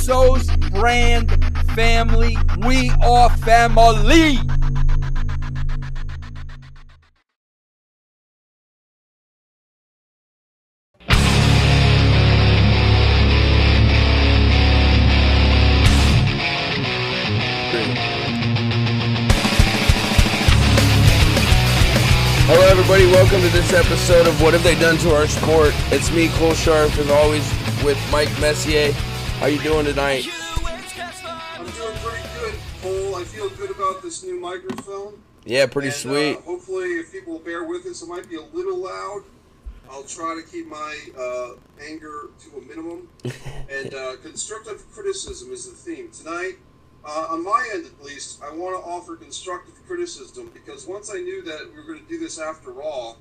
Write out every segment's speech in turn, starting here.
Russos brand family. We are family. Hello everybody, welcome to this episode of What Have They Done to Our Sport? It's me, Cole Sharp, as always, with Mike Messier. How you doing tonight? I'm doing pretty good, Cole. I feel good about this new microphone. Yeah, pretty sweet. Hopefully, if people bear with us, it might be a little loud. I'll try to keep my anger to a minimum. And constructive criticism is the theme. Tonight, on my end at least, I want to offer constructive criticism because once I knew that we were going to do this after Raw,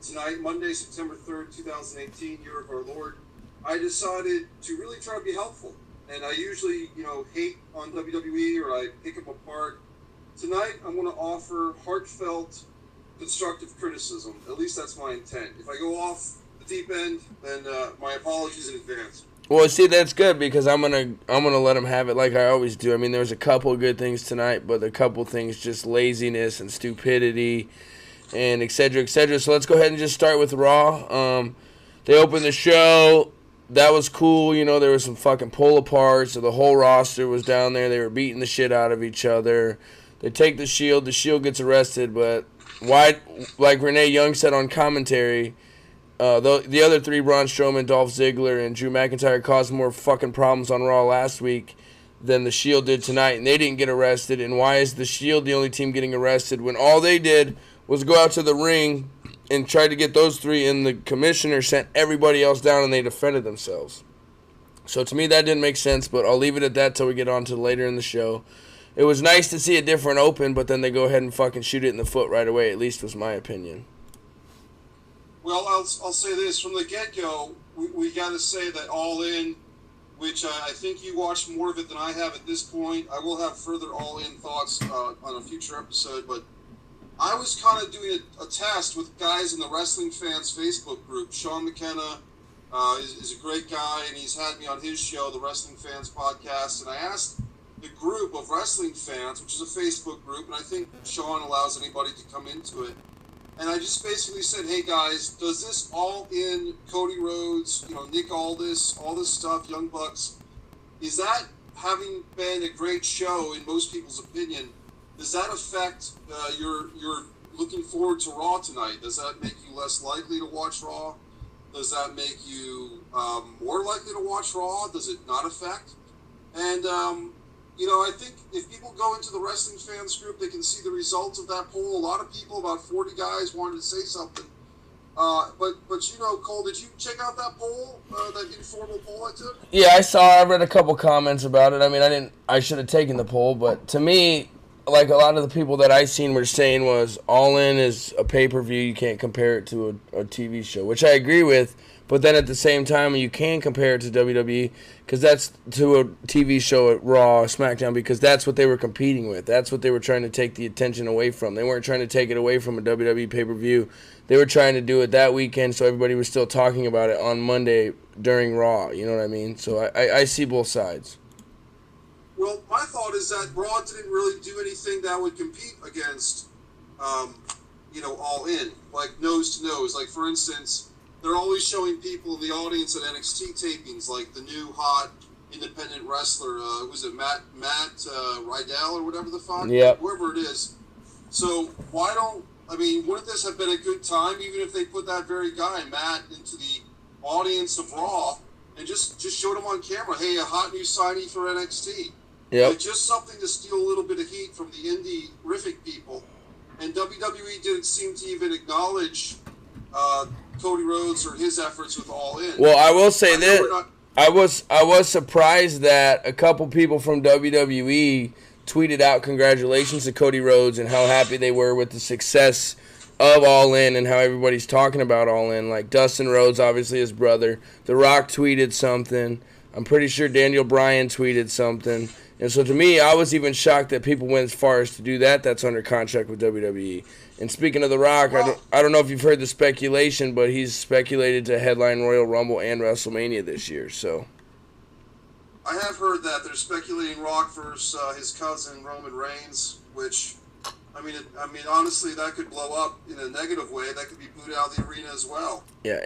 tonight, Monday, September 3rd, 2018, year of our Lord, I decided to really try to be helpful. And I usually, hate on WWE or I pick them apart. Tonight, I'm going to offer heartfelt, constructive criticism. At least that's my intent. If I go off the deep end, then my apologies in advance. Well, see, that's good because I'm gonna let them have it like I always do. I mean, there was a couple of good things tonight, but a couple of things just laziness and stupidity and et cetera, et cetera. So let's go ahead and just start with Raw. They opened the show. That was cool. There was some fucking pull-aparts. So the whole roster was down there. They were beating the shit out of each other. They take the Shield. The Shield gets arrested, but why? Like Renee Young said on commentary, the other three, Braun Strowman, Dolph Ziggler, and Drew McIntyre, caused more fucking problems on Raw last week than the Shield did tonight, and they didn't get arrested. And why is the Shield the only team getting arrested when all they did was go out to the ring and try to get those three, and the commissioner sent everybody else down and they defended themselves? So to me, that didn't make sense, but I'll leave it at that till we get on to later in the show. It was nice to see a different open, but then they go ahead and fucking shoot it in the foot right away, at least was my opinion. Well, I'll say this. From the get-go, we got to say that All In, which I think you watched more of it than I have at this point. I will have further All In thoughts on a future episode, but I was kind of doing a test with guys in the Wrestling Fans Facebook group. Sean McKenna is a great guy, and he's had me on his show, the Wrestling Fans Podcast, and I asked the group of wrestling fans, which is a Facebook group, and I think Sean allows anybody to come into it. And I just basically said, hey guys, does this All In, Cody Rhodes, Nick Aldis, all this stuff, Young Bucks, is that having been a great show in most people's opinion, does that affect your looking forward to Raw tonight? Does that make you less likely to watch Raw? Does that make you more likely to watch Raw? Does it not affect? And I think if people go into the Wrestling Fans group, they can see the results of that poll. A lot of people, about 40 guys, wanted to say something. But Cole, did you check out that poll, that informal poll I took? Yeah, I read a couple comments about it. I mean, I should have taken the poll, but to me, like a lot of the people that I seen were saying was All In is a pay-per-view. You can't compare it to a TV show, which I agree with. But then at the same time, you can compare it to WWE because that's to a TV show at Raw, SmackDown, because that's what they were competing with. That's what they were trying to take the attention away from. They weren't trying to take it away from a WWE pay-per-view. They were trying to do it that weekend so everybody was still talking about it on Monday during Raw. You know what I mean? So I see both sides. Well, my thought is that Raw didn't really do anything that would compete against, All In, like nose to nose. Like, for instance, they're always showing people in the audience at NXT tapings, like the new hot independent wrestler, was it Matt Rydell or whatever the fuck? Yeah. Whoever it is. So wouldn't this have been a good time, even if they put that very guy, Matt, into the audience of Raw and just showed him on camera, hey, a hot new signee for NXT. Yep. Like just something to steal a little bit of heat from the indie-rific people. And WWE didn't seem to even acknowledge Cody Rhodes or his efforts with All In. Well, I will say that I was surprised that a couple people from WWE tweeted out congratulations to Cody Rhodes and how happy they were with the success of All In and how everybody's talking about All In. Like Dustin Rhodes, obviously his brother. The Rock tweeted something. I'm pretty sure Daniel Bryan tweeted something. And so to me, I was even shocked that people went as far as to do that. That's under contract with WWE. And speaking of The Rock, I don't know if you've heard the speculation, but he's speculated to headline Royal Rumble and WrestleMania this year. So I have heard that they're speculating Rock versus his cousin Roman Reigns, which, I mean, honestly, that could blow up in a negative way. That could be booed out of the arena as well. Yeah,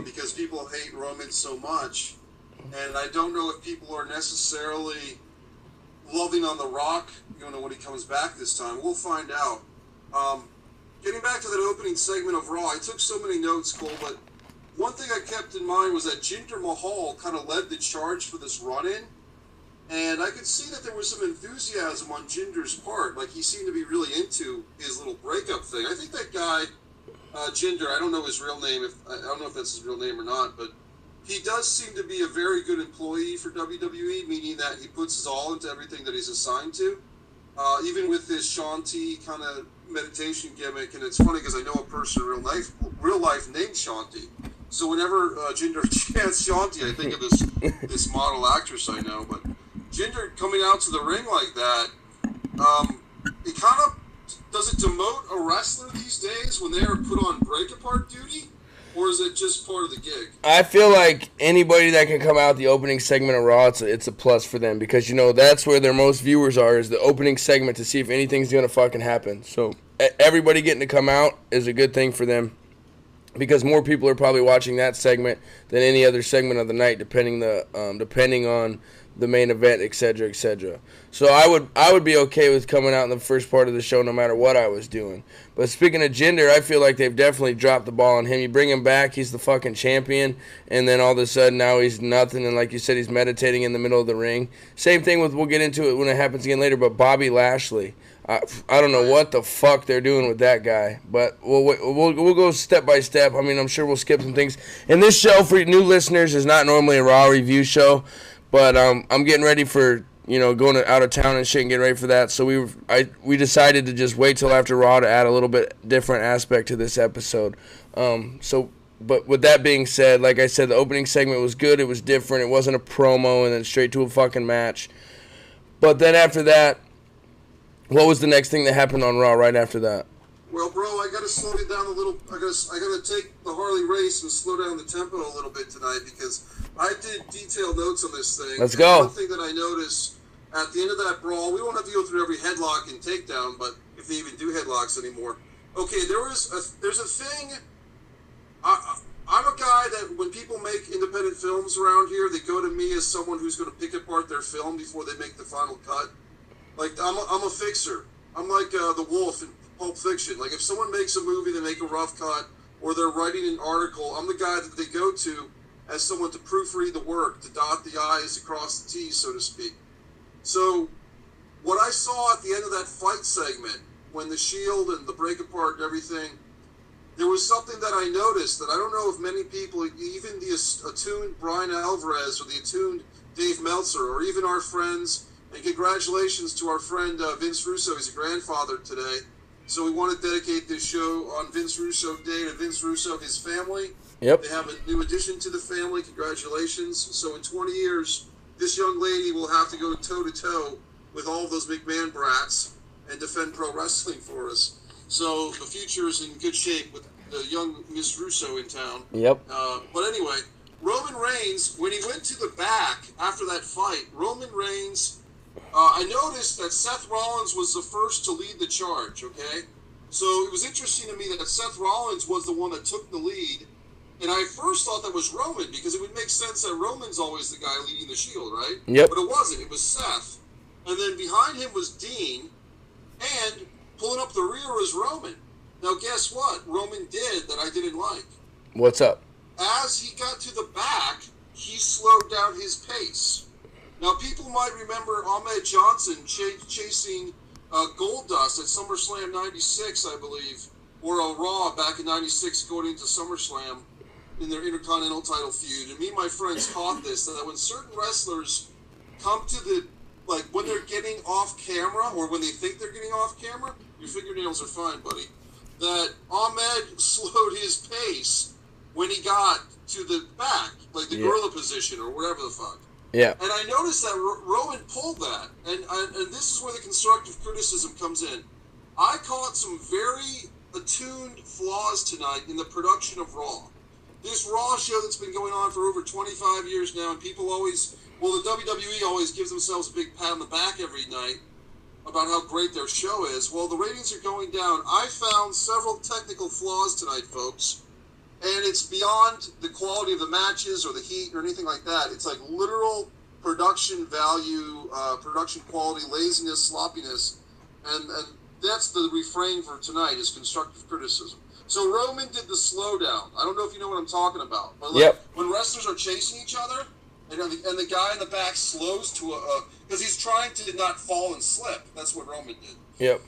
because people hate Roman so much, and I don't know if people are necessarily loving on The Rock, when he comes back this time. We'll find out. Getting back to that opening segment of Raw, I took so many notes, Cole, but one thing I kept in mind was that Jinder Mahal kind of led the charge for this run-in, and I could see that there was some enthusiasm on Jinder's part. Like, he seemed to be really into his little breakup thing. I think that guy, Jinder, I don't know his real name, I don't know if that's his real name or not, but he does seem to be a very good employee for WWE, meaning that he puts his all into everything that he's assigned to, even with this Shanti kind of meditation gimmick. And it's funny because I know a person in real life named Shanti. So whenever Jinder chants Shanti, I think of this model actress I know. But Jinder coming out to the ring like that, it kind of, does it demote a wrestler these days when they are put on break-apart duty? Or is it just part of the gig? I feel like anybody that can come out the opening segment of Raw, it's a plus for them. Because, that's where their most viewers are, is the opening segment, to see if anything's going to fucking happen. So everybody getting to come out is a good thing for them. Because more people are probably watching that segment than any other segment of the night, depending on the main event, etc., etc. So I would be okay with coming out in the first part of the show no matter what I was doing. But speaking of Jinder, I feel like they've definitely dropped the ball on him. You bring him back, he's the fucking champion, and then all of a sudden now he's nothing, and like you said, he's meditating in the middle of the ring. Same thing with, we'll get into it when it happens again later, but Bobby Lashley. I don't know what the fuck they're doing with that guy, but we'll go step by step. I mean, I'm sure we'll skip some things. And this show, for new listeners, is not normally a Raw review show, but I'm getting ready for, going out of town and shit and getting ready for that. So we decided to just wait till after Raw to add a little bit different aspect to this episode. But with that being said, like I said, the opening segment was good. It was different. It wasn't a promo and then straight to a fucking match. But then after that, what was the next thing that happened on Raw right after that? Well, bro, I gotta slow it down a little. I gotta take the Harley race and slow down the tempo a little bit tonight, because I did detailed notes on this thing. Let's go. One thing that I noticed at the end of that brawl, we won't have to go through every headlock and takedown, but if they even do headlocks anymore. Okay, there's a thing. I'm a guy that when people make independent films around here, they go to me as someone who's going to pick apart their film before they make the final cut. Like, I'm a fixer. I'm like the wolf in Pulp Fiction. Like, if someone makes a movie, they make a rough cut, or they're writing an article, I'm the guy that they go to as someone to proofread the work, to dot the I's, to cross the T's, so to speak. So, what I saw at the end of that fight segment, when the Shield and the break apart and everything, there was something that I noticed that I don't know if many people, even the attuned Brian Alvarez or the attuned Dave Meltzer, or even our friends. And congratulations to our friend Vince Russo. He's a grandfather today. So we want to dedicate this show on Vince Russo Day to Vince Russo, his family. Yep. They have a new addition to the family. Congratulations. So in 20 years, this young lady will have to go toe-to-toe with all of those McMahon brats and defend pro wrestling for us. So the future is in good shape with the young Miss Russo in town. Yep. But anyway, Roman Reigns, when he went to the back after that fight, Roman Reigns... I noticed that Seth Rollins was the first to lead the charge, okay? So it was interesting to me that Seth Rollins was the one that took the lead. And I first thought that was Roman, because it would make sense that Roman's always the guy leading the Shield, right? Yep. But it wasn't. It was Seth. And then behind him was Dean. And pulling up the rear was Roman. Now, guess what Roman did that I didn't like? What's up? As he got to the back, he slowed down his pace. Now, people might remember Ahmed Johnson chasing Goldust at SummerSlam 96, I believe, or a Raw back in 96 going into SummerSlam in their Intercontinental title feud. And me and my friends caught this, that when certain wrestlers come to the, like, when they're getting off camera, or when they think they're getting off camera, your fingernails are fine, buddy, that Ahmed slowed his pace when he got to the back, like the gorilla position or whatever the fuck. Yeah. And I noticed that Roman pulled that, and this is where the constructive criticism comes in. I caught some very attuned flaws tonight in the production of Raw. this Raw show that's been going on for over 25 years now, and people always, well, the WWE always gives themselves a big pat on the back every night about how great their show is. Well, the ratings are going down. I found several technical flaws tonight, folks, and it's beyond the quality of the matches or the heat or anything like that. It's like literal production value, production quality, laziness, sloppiness, and that's the refrain for tonight is constructive criticism. So Roman did the slowdown. I don't know if you know what I'm talking about, but like when wrestlers are chasing each other, and the guy in the back slows to because he's trying to not fall and slip. That's what Roman did. Yep.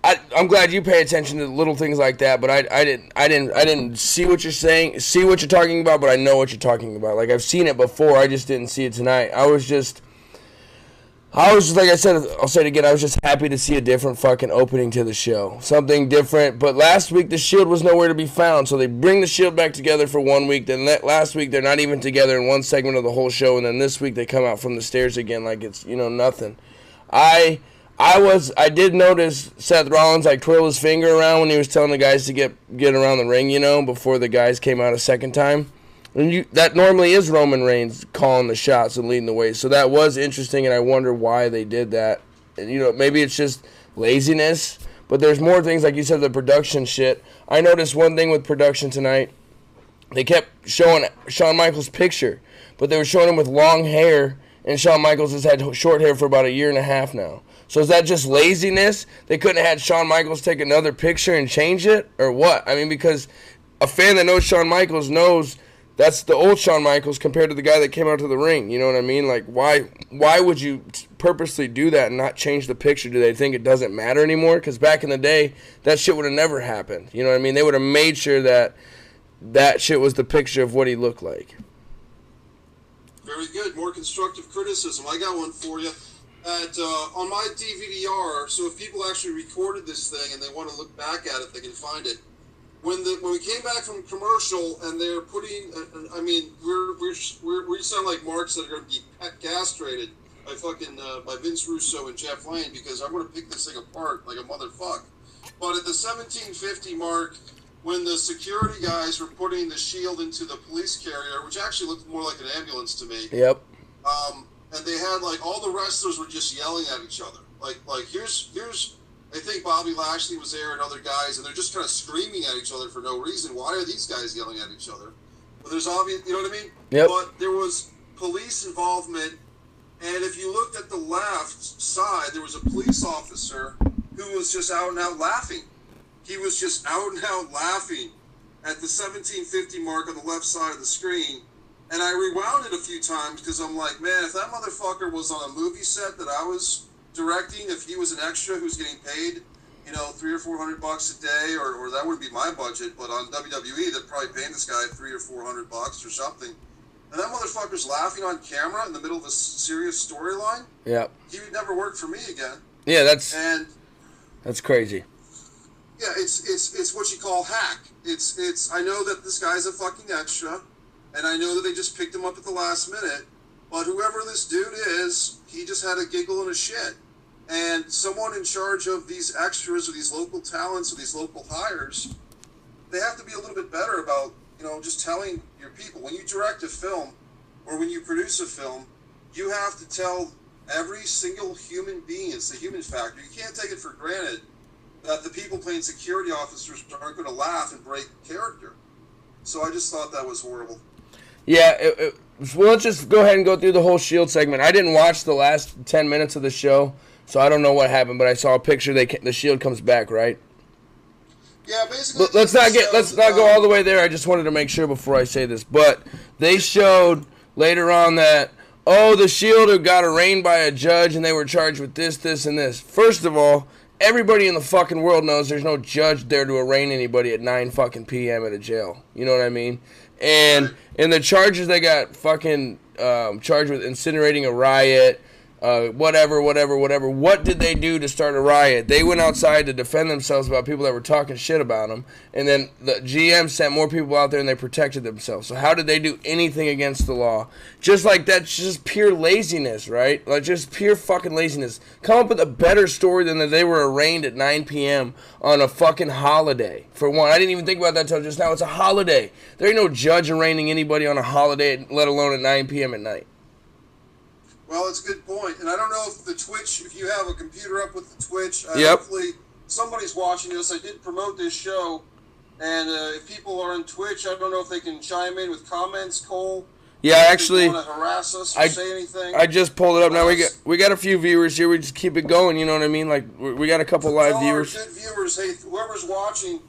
I'm glad you pay attention to little things like that, but I didn't see what you're saying, see what you're talking about, but I know what you're talking about. Like I've seen it before, I just didn't see it tonight. I was just like I said, I'll say it again, I was just happy to see a different fucking opening to the show. Something different. But last week the Shield was nowhere to be found. So they bring the Shield back together for 1 week. Then last week they're not even together in one segment of the whole show. And then this week they come out from the stairs again like it's, nothing. I did notice Seth Rollins like twirl his finger around when he was telling the guys to get around the ring, before the guys came out a second time. And that normally is Roman Reigns calling the shots and leading the way. So that was interesting, and I wonder why they did that. And, maybe it's just laziness, but there's more things, like you said, the production shit. I noticed one thing with production tonight. They kept showing Shawn Michaels' picture, but they were showing him with long hair, and Shawn Michaels has had short hair for about a year and a half now. So is that just laziness? They couldn't have had Shawn Michaels take another picture and change it? Or what? I mean, because a fan that knows Shawn Michaels knows that's the old Shawn Michaels compared to the guy that came out to the ring. You know what I mean? Like, why would you purposely do that and not change the picture? Do they think it doesn't matter anymore? Because back in the day, that shit would have never happened. You know what I mean? They would have made sure that shit was the picture of what he looked like. Very good. More constructive criticism. I got one for you. On my DVD-R, so if people actually recorded this thing and they want to look back at it, they can find it. When we came back from commercial and they're putting, I mean, we sound like marks that are going to be castrated by Vince Russo and Jeff Lane because I'm going to pick this thing apart like a motherfucker. But at the 1750 mark, when the security guys were putting the Shield into the police carrier, which actually looked more like an ambulance to me. Yep. And they had like all the wrestlers were just yelling at each other. Like here's. I think Bobby Lashley was there and other guys, and they're just kind of screaming at each other for no reason. Why are these guys yelling at each other? But there's obvious, you know what I mean? Yep. But there was police involvement, and if you looked at the left side, there was a police officer who was just out and out laughing. He was just out and out laughing at the 1750 mark on the left side of the screen. And I rewound it a few times because I'm like, man, if that motherfucker was on a movie set that I was directing, if he was an extra who's getting paid, $300 or $400 a day, or that wouldn't be my budget, but on WWE, they're probably paying this guy $300 or $400 or something. And that motherfucker's laughing on camera in the middle of a serious storyline. Yeah. He would never work for me again. Yeah, that's crazy. Yeah, it's what you call hack. It's I know that this guy's a fucking extra, and I know that they just picked him up at the last minute. But whoever this dude is, he just had a giggle and a shit. And someone in charge of these extras or these local talents or these local hires, they have to be a little bit better about, just telling your people. When you direct a film or when you produce a film, you have to tell every single human being, it's the human factor. You can't take it for granted that the people playing security officers aren't going to laugh and break character. So I just thought that was horrible. Yeah, well, let's just go ahead and go through the whole Shield segment. I didn't watch the last 10 minutes of the show, so I don't know what happened, but I saw a picture. The Shield comes back, right? Yeah, basically. Let's not go all the way there. I just wanted to make sure before I say this. But they showed later on that, the Shield had got arraigned by a judge, and they were charged with this, this, and this. First of all, everybody in the fucking world knows there's no judge there to arraign anybody at 9 fucking p.m. at a jail. You know what I mean? And in the charges, they got fucking charged with incinerating a riot, whatever. What did they do to start a riot? They went outside to defend themselves about people that were talking shit about them, and then the GM sent more people out there and they protected themselves. So how did they do anything against the law? Just like that's just pure laziness, right? Like just pure fucking laziness. Come up with a better story than that they were arraigned at 9 p.m. on a fucking holiday. For one, I didn't even think about that until just now. It's a holiday. There ain't no judge arraigning anybody on a holiday, let alone at 9 p.m. at night. Well, it's a good point. And I don't know if the Twitch, if you have a computer up with the Twitch, Yep. hopefully somebody's watching this. I did promote this show, and if people are on Twitch, I don't know if they can chime in with comments, Cole. Yeah, actually, want to harass us or say anything. I just pulled it up. Now we got a few viewers here. We just keep it going, you know what I mean? Like, we got a couple live viewers. Good viewers. Hey, whoever's watching,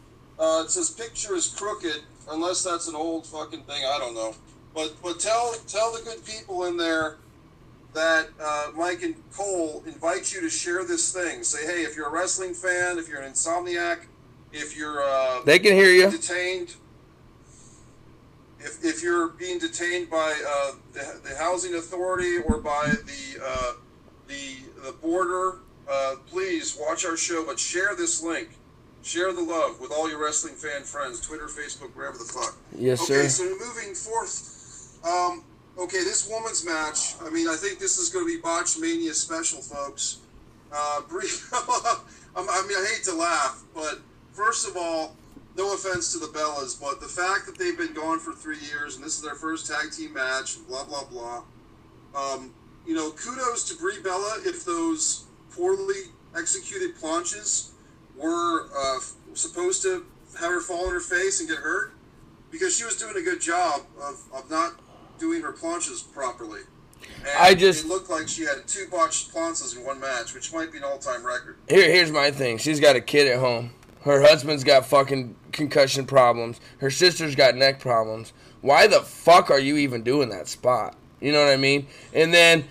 it says picture is crooked, unless that's an old fucking thing. I don't know. But tell the good people in there that Mike and Cole invite you to share this thing. Say, hey, if you're a wrestling fan, if you're an insomniac, if you're they can hear you. Detained, if you're being detained by the housing authority or by the border, please watch our show. But share this link, share the love with all your wrestling fan friends, Twitter, Facebook, wherever the fuck. Yes, sir. Okay, so moving forth. Okay, this women's match, I mean, I think this is going to be Botch Mania special, folks. I hate to laugh, but first of all, no offense to the Bellas, but the fact that they've been gone for 3 years and this is their first tag team match, blah, blah, blah. Kudos to Brie Bella if those poorly executed planches were supposed to have her fall on her face and get hurt, because she was doing a good job of not doing her planches properly. And it looked like she had 2 botched planches in one match, which might be an all-time record. Here's my thing. She's got a kid at home. Her husband's got fucking concussion problems. Her sister's got neck problems. Why the fuck are you even doing that spot? You know what I mean? And then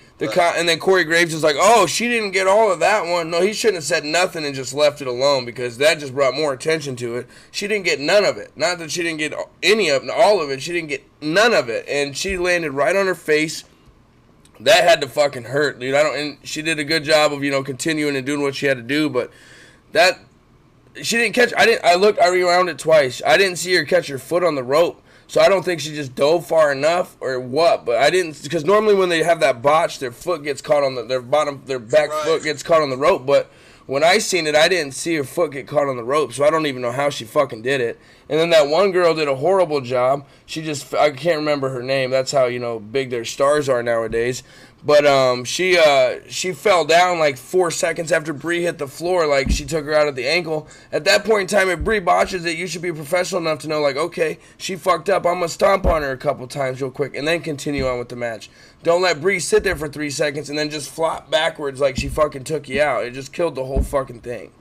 Corey Graves is like, oh, she didn't get all of that one. No, he shouldn't have said nothing and just left it alone, because that just brought more attention to it. She didn't get none of it. Not that she didn't get all of it. She didn't get none of it. And she landed right on her face. That had to fucking hurt, dude. And she did a good job of, continuing and doing what she had to do, but that she didn't catch. I rewound it twice. I didn't see her catch her foot on the rope. So I don't think she just dove far enough or what, but I didn't, because normally when they have that botch, their foot gets caught on their back foot gets caught on the rope. But when I seen it, I didn't see her foot get caught on the rope, so I don't even know how she fucking did it. And then that one girl did a horrible job. I can't remember her name. That's how big their stars are nowadays. But she fell down like 4 seconds after Brie hit the floor, like she took her out at the ankle. At that point in time, if Brie botches it, you should be professional enough to know, like, okay, she fucked up. I'm going to stomp on her a couple times real quick and then continue on with the match. Don't let Brie sit there for 3 seconds and then just flop backwards like she fucking took you out. It just killed the whole fucking thing.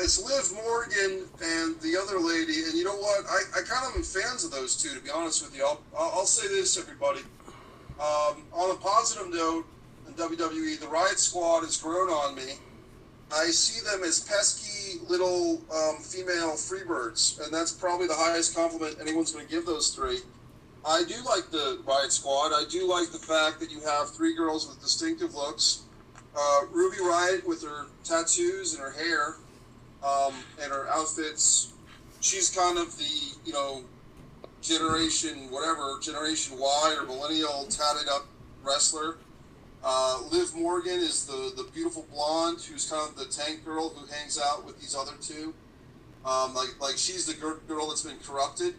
It's Liv Morgan and the other lady, and you know what? I kind of am fans of those two, to be honest with you. I'll say this, everybody. On a positive note, in WWE, the Riot Squad has grown on me. I see them as pesky little female freebirds, and that's probably the highest compliment anyone's going to give those three. I do like the Riot Squad. I do like the fact that you have 3 girls with distinctive looks. Ruby Riot with her tattoos and her hair and her outfits. She's kind of the, Generation Y or millennial tatted up wrestler. Liv Morgan is the beautiful blonde who's kind of the tank girl who hangs out with these other two. Like she's the girl that's been corrupted.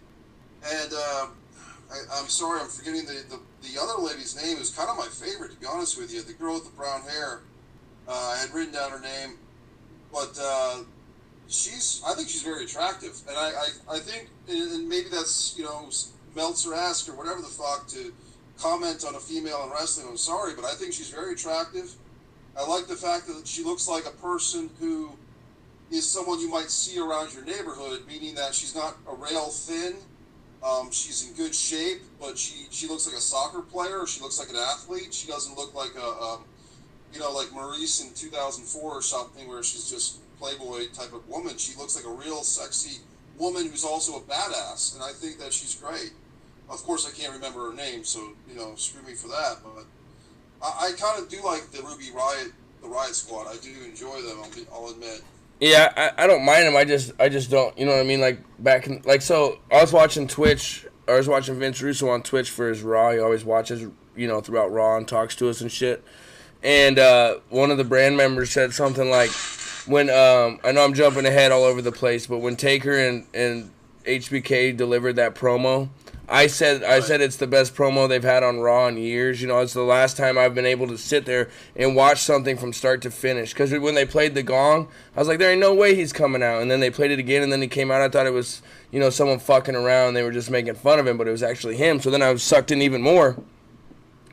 And I'm sorry, I'm forgetting the other lady's name, who's kind of my favorite, to be honest with you. The girl with the brown hair. I had written down her name, but I think she's very attractive, and I think, and maybe that's Meltzer-esque or whatever the fuck to comment on a female in wrestling. I'm sorry, but I think she's very attractive. I like the fact that she looks like a person who is someone you might see around your neighborhood, meaning that she's not a rail thin. She's in good shape, but she looks like a soccer player. She looks like an athlete. She doesn't look like like Maurice in 2004 or something, where she's just Playboy type of woman. She looks like a real sexy woman who's also a badass, and I think that she's great. Of course, I can't remember her name, so screw me for that. But I kind of do like the Riot Squad. I do enjoy them. I'll admit. Yeah, I don't mind them. I just don't. You know what I mean? Like back in so I was watching Twitch. I was watching Vince Russo on Twitch for his Raw. He always watches throughout Raw and talks to us and shit. And one of the brand members said something like, when I know I'm jumping ahead all over the place, but when Taker and HBK delivered that promo, I said it's the best promo they've had on Raw in years. It's the last time I've been able to sit there and watch something from start to finish. Because when they played the gong, I was like, there ain't no way he's coming out. And then they played it again, and then he came out. I thought it was, someone fucking around. They were just making fun of him, but it was actually him. So then I was sucked in even more.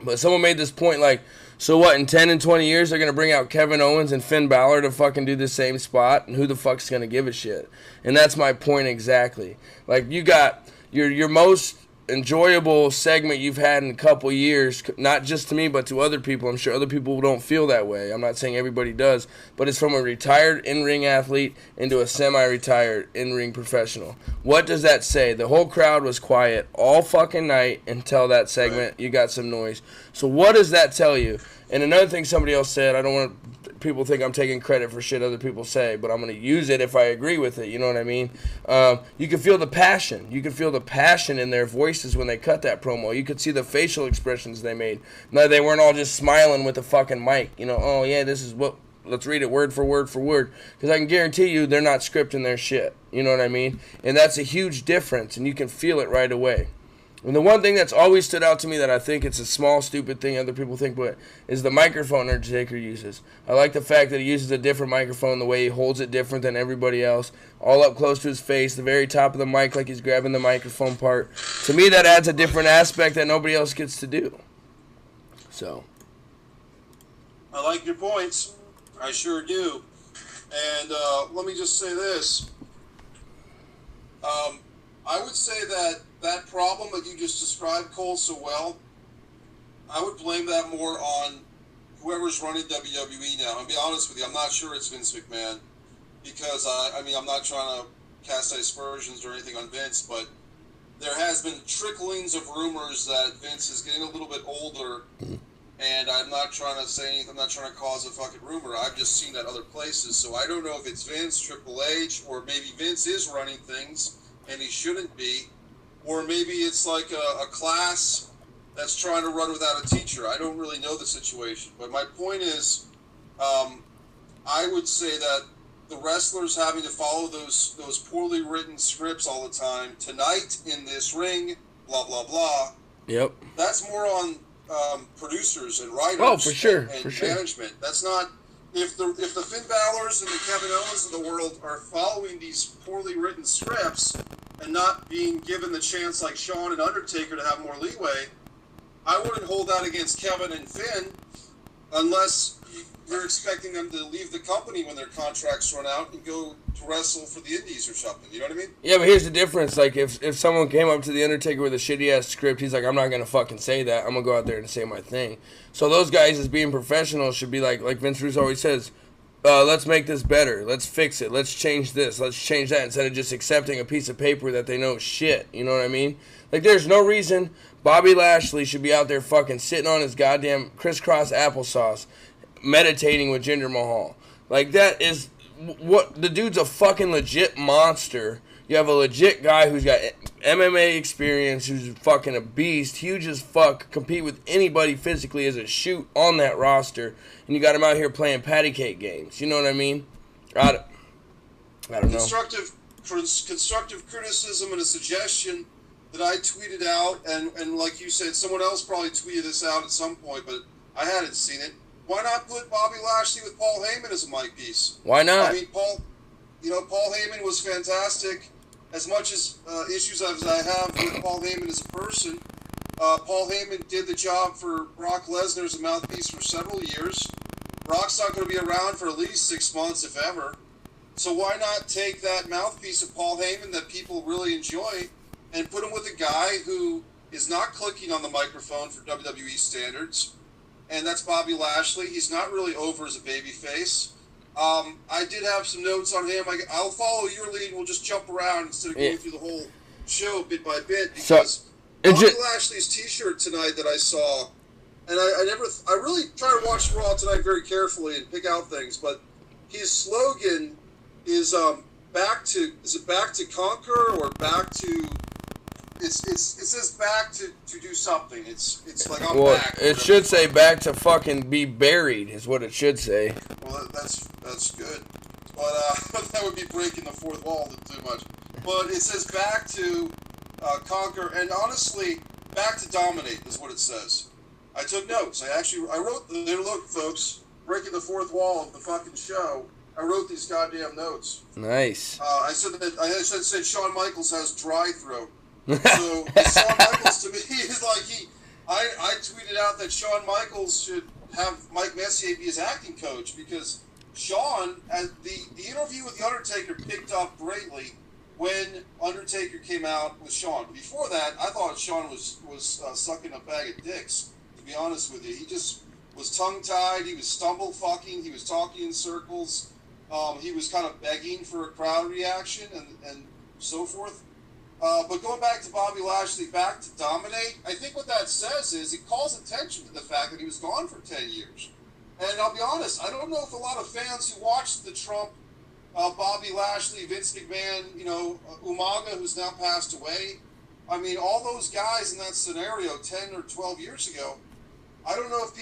But someone made this point like, so what, in 10 and 20 years, they're going to bring out Kevin Owens and Finn Balor to fucking do the same spot? And who the fuck's going to give a shit? And that's my point exactly. Like, you got your most enjoyable segment you've had in a couple years, not just to me, but to other people. I'm sure other people don't feel that way. I'm not saying everybody does. But it's from a retired in-ring athlete into a semi-retired in-ring professional. What does that say? The whole crowd was quiet all fucking night until that segment. You got some noise. So what does that tell you? And another thing somebody else said, I don't want people think I'm taking credit for shit other people say, but I'm going to use it if I agree with it. You know what I mean? You can feel the passion. You can feel the passion in their voices when they cut that promo. You could see the facial expressions they made. No, they weren't all just smiling with the fucking mic. Oh, yeah, this is what... Let's read it word for word for word. Because I can guarantee you they're not scripting their shit. You know what I mean? And that's a huge difference, and you can feel it right away. And the one thing that's always stood out to me that I think it's a small, stupid thing other people think, but is the microphone Undertaker uses. I like the fact that he uses a different microphone, the way he holds it different than everybody else, all up close to his face, the very top of the mic like he's grabbing the microphone part. To me, that adds a different aspect that nobody else gets to do. So. I like your points. I sure do. And let me just say this. I would say that problem that you just described, Cole, so well, I would blame that more on whoever's running WWE now. I'll be honest with you, I'm not sure it's Vince McMahon, because, I'm not trying to cast aspersions or anything on Vince, but there has been tricklings of rumors that Vince is getting a little bit older, and I'm not trying to say anything, I'm not trying to cause a fucking rumor. I've just seen that other places, so I don't know if it's Vince, Triple H, or maybe Vince is running things, and he shouldn't be, or maybe it's like a class that's trying to run without a teacher. I don't really know the situation, but my point is, I would say that the wrestlers having to follow those poorly written scripts all the time, tonight in this ring, blah, blah, blah. Yep. That's more on producers and writers. Oh, for sure, and for sure. Management. That's not... If the Finn Balor's and the Kevin Owens of the world are following these poorly written scripts and not being given the chance like Shawn and Undertaker to have more leeway, I wouldn't hold that against Kevin and Finn unless you're expecting them to leave the company when their contracts run out and go to wrestle for the Indies or something. You know what I mean? Yeah, but here's the difference. Like, if someone came up to the Undertaker with a shitty-ass script, he's like, I'm not going to fucking say that. I'm going to go out there and say my thing. So those guys, as being professionals, should be like Vince Russo always says, let's make this better. Let's fix it. Let's change this. Let's change that, instead of just accepting a piece of paper that they know is shit. You know what I mean? Like, there's no reason Bobby Lashley should be out there fucking sitting on his goddamn crisscross applesauce meditating with Jinder Mahal. Like, that is what the dude's a fucking legit monster. You have a legit guy who's got MMA experience, who's fucking a beast, huge as fuck, compete with anybody physically as a shoot on that roster, and you got him out here playing patty cake games. You know what I mean? I don't know. Constructive criticism and a suggestion that I tweeted out, and like you said, someone else probably tweeted this out at some point, but I hadn't seen it. Why not put Bobby Lashley with Paul Heyman as a mic piece? Why not? I mean, Paul Heyman was fantastic. As much as issues as I have with Paul Heyman as a person, Paul Heyman did the job for Brock Lesnar as a mouthpiece for several years. Brock's not going to be around for at least 6 months, if ever. So why not take that mouthpiece of Paul Heyman that people really enjoy and put him with a guy who is not clicking on the microphone for WWE standards, and that's Bobby Lashley. He's not really over as a babyface. I did have some notes on him. I'll follow your lead. We'll just jump around instead of going through the whole show bit by bit, because Bobby Lashley's T-shirt tonight that I saw and I really try to watch Raw tonight very carefully and pick out things, but his slogan is is it back to conquer or back to, it says back to do something. It's like I'm back. It should say back to fucking be buried is what it should say. Well, that's good. But that would be breaking the fourth wall too much. But it says back to conquer, and honestly, back to dominate is what it says. I took notes. I wrote there. Look, folks, breaking the fourth wall of the fucking show. I wrote these goddamn notes. Nice. I said Shawn Michaels has dry throat. So Shawn Michaels to me is like I tweeted out that Shawn Michaels should have Mike Messier be his acting coach because Shawn, as the interview with the Undertaker picked up greatly when Undertaker came out with Shawn. Before that, I thought Shawn was sucking a bag of dicks. To be honest with you, he just was tongue-tied. He was stumble fucking. He was talking in circles. He was kind of begging for a crowd reaction and so forth. But going back to Bobby Lashley, back to dominate, I think what that says is it calls attention to the fact that he was gone for 10 years. And I'll be honest, I don't know if a lot of fans who watched the Trump, Bobby Lashley, Vince McMahon, Umaga, who's now passed away, I mean, all those guys in that scenario 10 or 12 years ago, I don't know if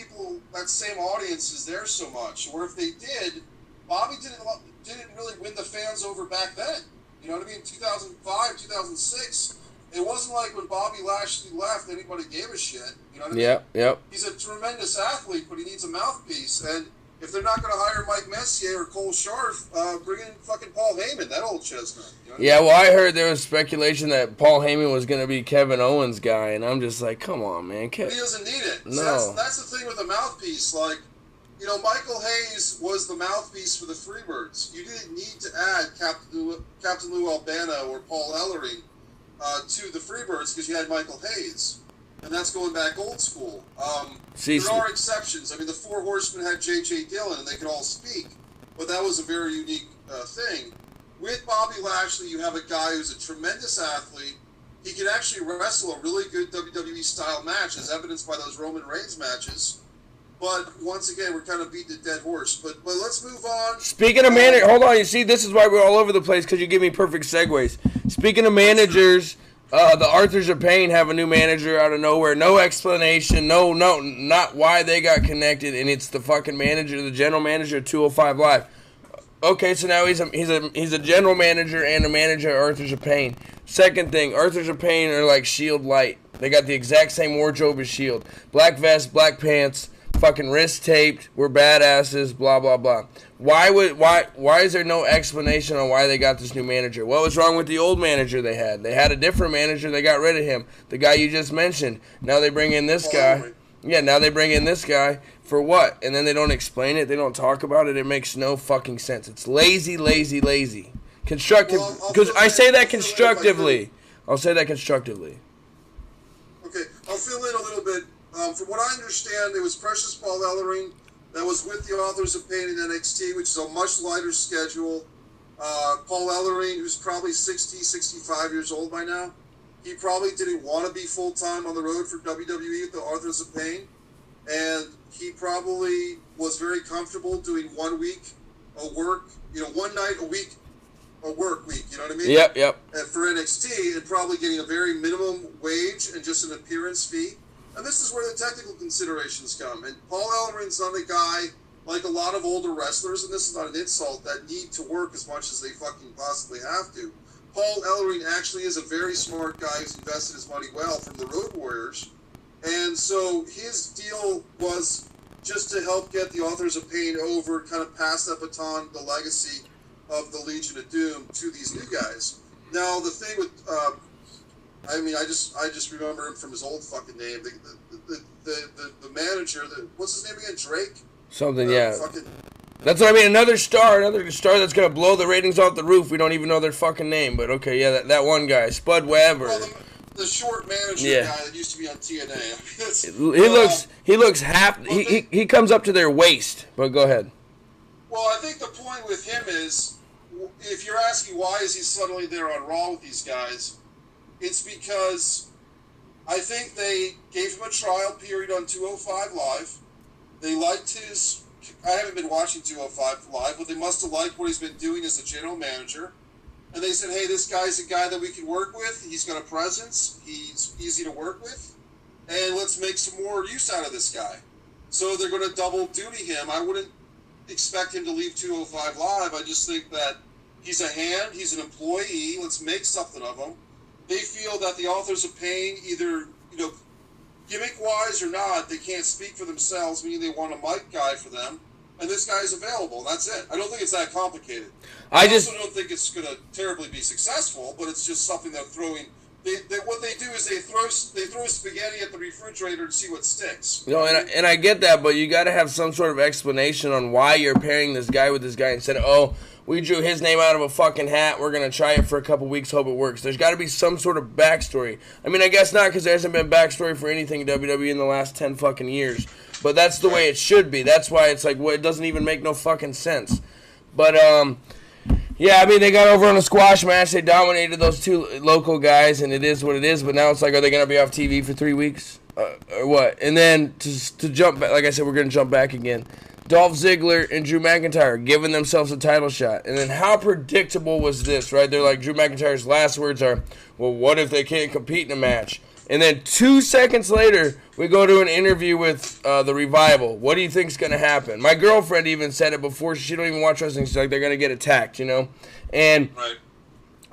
that same audience is there so much, or if they did, Bobby didn't really win the fans over back then. You know what I mean? 2005, 2006, it wasn't like when Bobby Lashley left, anybody gave a shit. You know what I mean? Yep. He's a tremendous athlete, but he needs a mouthpiece. And if they're not going to hire Mike Messier or Cole Sharf, bring in fucking Paul Heyman, that old chestnut. You know what I mean? Well, I heard there was speculation that Paul Heyman was going to be Kevin Owens' guy, and I'm just like, come on, man. He doesn't need it. No. So that's the thing with a mouthpiece. Like, Michael Hayes was the mouthpiece for the Freebirds. You didn't need to add Captain Lou Albano or Paul Ellering to the Freebirds because you had Michael Hayes. And that's going back old school. There are exceptions. I mean, the Four Horsemen had J.J. Dillon, and they could all speak. But that was a very unique thing. With Bobby Lashley, you have a guy who's a tremendous athlete. He can actually wrestle a really good WWE-style match, as evidenced by those Roman Reigns matches. But once again, we're kind of beating a dead horse. But let's move on. Speaking of manager, hold on. You see, this is why we're all over the place, because you give me perfect segues. Speaking of managers, the Arthurs of Pain have a new manager out of nowhere. No explanation. No, not why they got connected. And it's the fucking manager, the general manager of 205 Live. Okay, so now he's a general manager and a manager at Arthurs of Pain. Second thing, Arthurs of Pain are like Shield Light. They got the exact same wardrobe as Shield. Black vest, black pants. Fucking wrist taped, we're badasses, blah blah blah. Why is there no explanation on why they got this new manager? What was wrong with the old manager they had? They had a different manager, they got rid of him. The guy you just mentioned. Now they bring in this guy. Yeah, now they bring in this guy for what? And then they don't explain it, they don't talk about it. It makes no fucking sense. It's lazy. Constructive, because I say that constructively. I'll say that constructively. Okay, I'll fill in a little bit. From what I understand, it was Precious Paul Ellering that was with the Authors of Pain in NXT, which is a much lighter schedule. Paul Ellering, who's probably 60, 65 years old by now, he probably didn't want to be full-time on the road for WWE with the Authors of Pain, and he probably was very comfortable doing 1 week a work, one night a week, a work week, you know what I mean? Yep. And for NXT, and probably getting a very minimum wage and just an appearance fee. And this is where the technical considerations come. And Paul Ellering's not a guy, like a lot of older wrestlers, and this is not an insult, that need to work as much as they fucking possibly have to. Paul Ellering actually is a very smart guy who's invested his money well from the Road Warriors. And so his deal was just to help get the Authors of Pain over, kind of pass that baton, the legacy of the Legion of Doom to these new guys. Now, the thing with... I just remember him from his old fucking name. The manager, what's his name again? Drake? Something, yeah. That's what I mean. Another star that's going to blow the ratings off the roof. We don't even know their fucking name, but okay, yeah, that one guy, Spud Webb. The short manager guy that used to be on TNA. He looks half. He comes up to their waist. But go ahead. Well, I think the point with him is, if you're asking why is he suddenly there on Raw with these guys, it's because I think they gave him a trial period on 205 Live. They liked his... I haven't been watching 205 Live, but they must have liked what he's been doing as a general manager. And they said, hey, this guy's a guy that we can work with. He's got a presence. He's easy to work with. And let's make some more use out of this guy. So they're going to double duty him. I wouldn't expect him to leave 205 Live. I just think that he's a hand. He's an employee. Let's make something of him. They feel that the Authors of Pain, either, gimmick-wise or not, they can't speak for themselves, meaning they want a mic guy for them. And this guy's available. That's it. I don't think it's that complicated. I also don't think it's going to terribly be successful, but it's just something they're throwing. What they do is they throw spaghetti at the refrigerator to see what sticks. And I get that, but you got to have some sort of explanation on why you're pairing this guy with this guy instead of, we drew his name out of a fucking hat, we're going to try it for a couple weeks, hope it works. There's got to be some sort of backstory. I mean, I guess not, because there hasn't been backstory for anything in WWE in the last 10 fucking years. But that's the way it should be. That's why it's like, it doesn't even make no fucking sense. But, yeah, I mean, they got over on a squash match. They dominated those two local guys, and it is what it is. But now it's like, are they going to be off TV for 3 weeks? Or what? And then to jump back, like I said, we're going to jump back again. Dolph Ziggler and Drew McIntyre giving themselves a title shot. And then how predictable was this, right? They're like, Drew McIntyre's last words are, well, what if they can't compete in a match? And then 2 seconds later, we go to an interview with the Revival. What do you think's going to happen? My girlfriend even said it before. She don't even watch wrestling. She's like, they're going to get attacked, And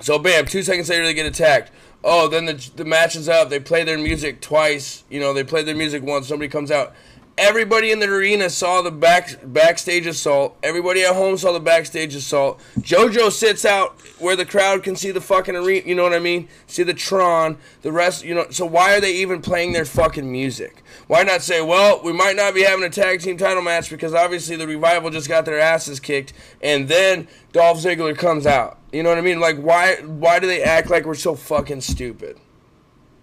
so, bam, 2 seconds later, they get attacked. Oh, then the match is up. They play their music twice. They played their music once. Somebody comes out. Everybody in the arena saw the backstage assault. Everybody at home saw the backstage assault. JoJo sits out where the crowd can see the fucking arena, you know what I mean? See the Tron, the rest, So why are they even playing their fucking music? Why not say, well, we might not be having a tag team title match because obviously the Revival just got their asses kicked, and then Dolph Ziggler comes out. You know what I mean? Like, why do they act like we're so fucking stupid?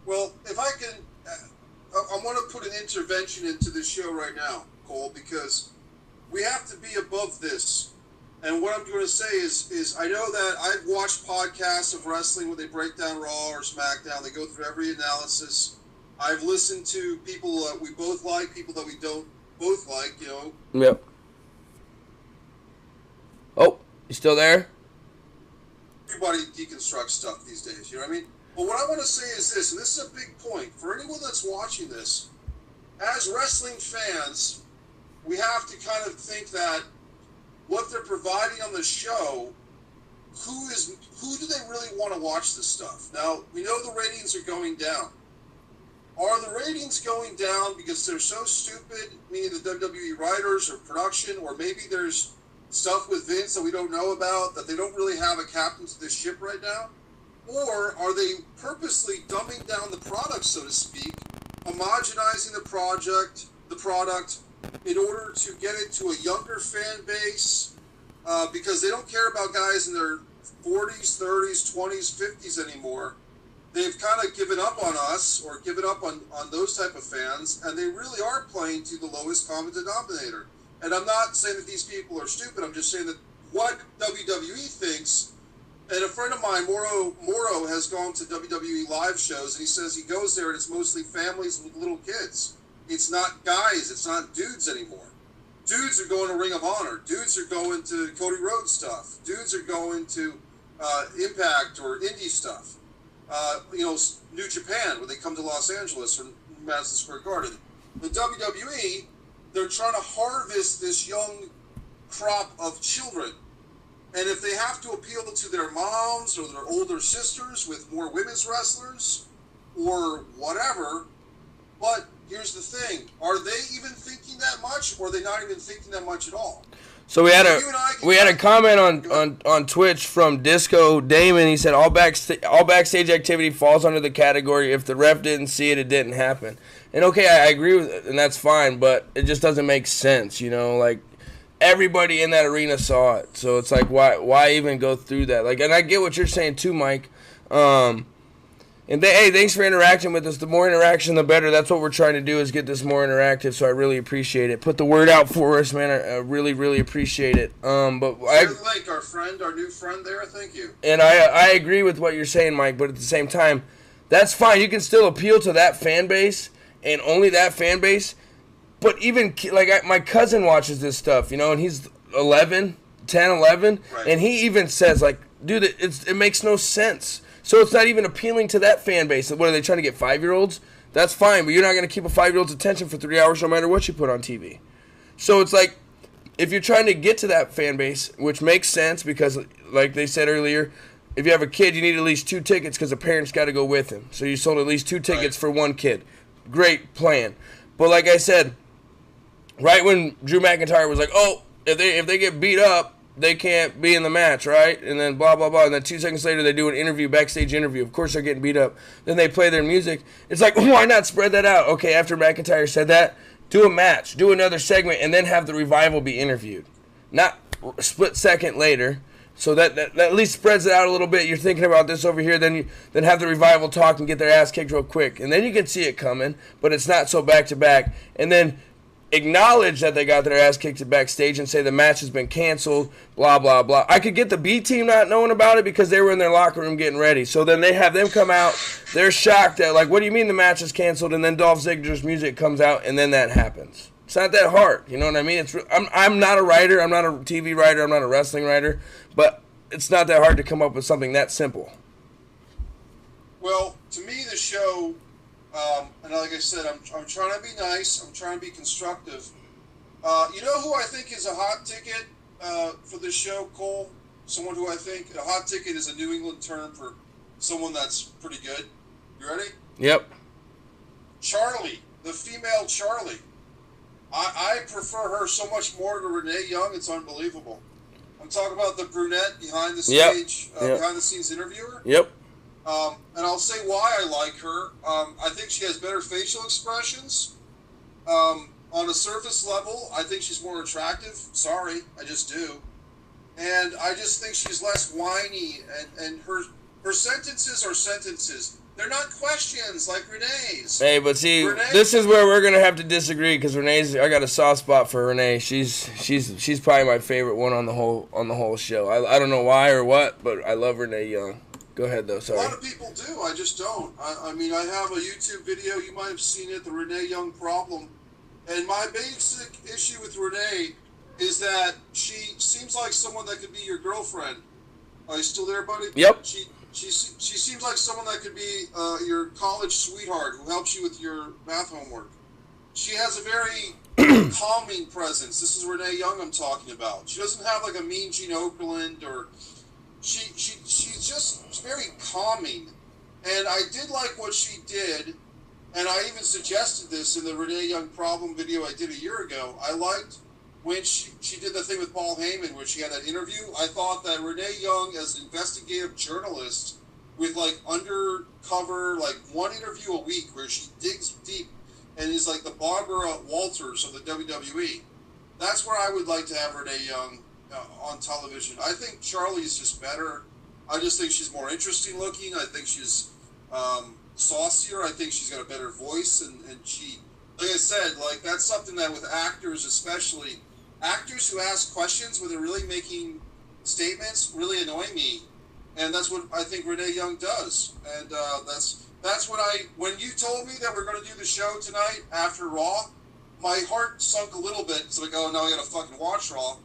Well, if I can... I want to put an intervention into this show right now, Cole, because we have to be above this. And what I'm going to say is I know that I've watched podcasts of wrestling where they break down Raw or SmackDown. They go through every analysis. I've listened to people that we both like, people that we don't both like, Yep. Oh, you still there? Everybody deconstructs stuff these days, you know what I mean? But what I want to say is this, and this is a big point. For anyone that's watching this, as wrestling fans, we have to kind of think that what they're providing on the show, who do they really want to watch this stuff? Now, we know the ratings are going down. Are the ratings going down because they're so stupid, meaning the WWE writers or production, or maybe there's stuff with Vince that we don't know about, that they don't really have a captain to this ship right now? Or are they purposely dumbing down the product, so to speak, homogenizing the product in order to get it to a younger fan base, because they don't care about guys in their 40s, 30s, 20s, 50s anymore. They've kind of given up on us, or given up on those type of fans, and they really are playing to the lowest common denominator. And I'm not saying that these people are stupid, I'm just saying that what WWE thinks. And a friend of mine, Moro, has gone to WWE live shows, and he says he goes there and it's mostly families with little kids. It's not guys, it's not dudes anymore. Dudes are going to Ring of Honor. Dudes are going to Cody Rhodes stuff. Dudes are going to Impact or indie stuff. New Japan, when they come to Los Angeles or Madison Square Garden. The WWE, they're trying to harvest this young crop of children. And if they have to appeal to their moms or their older sisters with more women's wrestlers or whatever, but here's the thing. Are they even thinking that much, or are they not even thinking that much at all? So we had a comment on Twitch from Disco Damon. He said all backstage activity falls under the category if the ref didn't see it, it didn't happen. And okay, I agree with it, and that's fine, but it just doesn't make sense, like everybody in that arena saw it. So it's like why even go through that? Like, and I get what you're saying too, Mike. Hey, thanks for interacting with us. The more interaction, the better. That's what we're trying to do, is get this more interactive, so I really appreciate it. Put the word out for us, man. I really, really appreciate it. Link, our new friend there, thank you. And I agree with what you're saying, Mike, but at the same time, That's fine. You can still appeal to that fan base and only that fan base. But even, like, my cousin watches this stuff, you know, and he's 11, 10, 11, right. And he even says, like, dude, it makes no sense. So it's not even appealing to that fan base. What, are they trying to get 5-year-olds? That's fine, but you're not going to keep a 5-year-old's attention for 3 hours no matter what you put on TV. So it's like, if you're trying to get to that fan base, which makes sense because, like they said earlier, if you have a kid, you need at least 2 tickets because the parents got to go with him. So you sold at least 2 tickets for one kid. Great plan. But like I said, right when Drew McIntyre was like, oh, if they get beat up, they can't be in the match, right? And then blah, blah, blah. And then 2 seconds later, they do an interview, backstage interview. Of course, they're getting beat up. Then they play their music. It's like, why not spread that out? Okay, after McIntyre said that, do a match, do another segment, and then have the Revival be interviewed. Not a split second later. So that at least spreads it out a little bit. You're thinking about this over here, then have the Revival talk and get their ass kicked real quick. And then you can see it coming, but it's not so back-to-back. And then acknowledge that they got their ass kicked at backstage and say the match has been canceled, blah, blah, blah. I could get the B team not knowing about it because they were in their locker room getting ready. So then they have them come out. They're shocked at, like, what do you mean the match is canceled? And then Dolph Ziggler's music comes out, and then that happens. It's not that hard. You know what I mean? I'm not a writer. I'm not a TV writer. I'm not a wrestling writer. But it's not that hard to come up with something that simple. Well, to me, the show, and like I said, I'm trying to be nice. I'm trying to be constructive. You know who I think is a hot ticket for this show, Cole? Someone who I think a hot ticket is a New England term for someone that's pretty good. You ready? Yep. Charlie, the female Charlie. I prefer her so much more to Renee Young. It's unbelievable. I'm talking about the brunette behind the stage, behind the scenes interviewer. Yep. And I'll say why I like her. I think she has better facial expressions. On a surface level, I think she's more attractive. Sorry, I just do. And I just think she's less whiny, and her sentences are sentences. They're not questions like Renee's. Hey, but see, this is where we're gonna have to disagree because I got a soft spot for Renee. She's probably my favorite one on the whole show. I don't know why or what, but I love Renee Young. Go ahead though. Sorry. A lot of people do. I just don't. I mean, I have a YouTube video. You might have seen it, the Renee Young problem. And my basic issue with Renee is that she seems like someone that could be your girlfriend. Are you still there, buddy? Yep. She seems like someone that could be your college sweetheart who helps you with your math homework. She has a very calming presence. This is Renee Young I'm talking about. She doesn't have like a mean Gene Okerlund or she's just very calming. And I did like what she did, and I even suggested this in the Renee Young problem video I did a year ago. I liked when she did the thing with Paul Heyman where she had that interview. I thought that Renee Young as an investigative journalist with like undercover, like one interview a week where she digs deep and is like the Barbara Walters of the WWE. That's where I would like to have Renee Young on television. I think Charlie's just better. I just think she's more interesting looking. I think she's saucier. I think she's got a better voice, and she, like I said, like that's something that with actors especially, actors who ask questions where they're really making statements really annoy me, and that's what I think Renee Young does. And that's when you told me that we're going to do the show tonight after Raw, my heart sunk a little bit. It's like, oh, now I got to fucking watch Raw.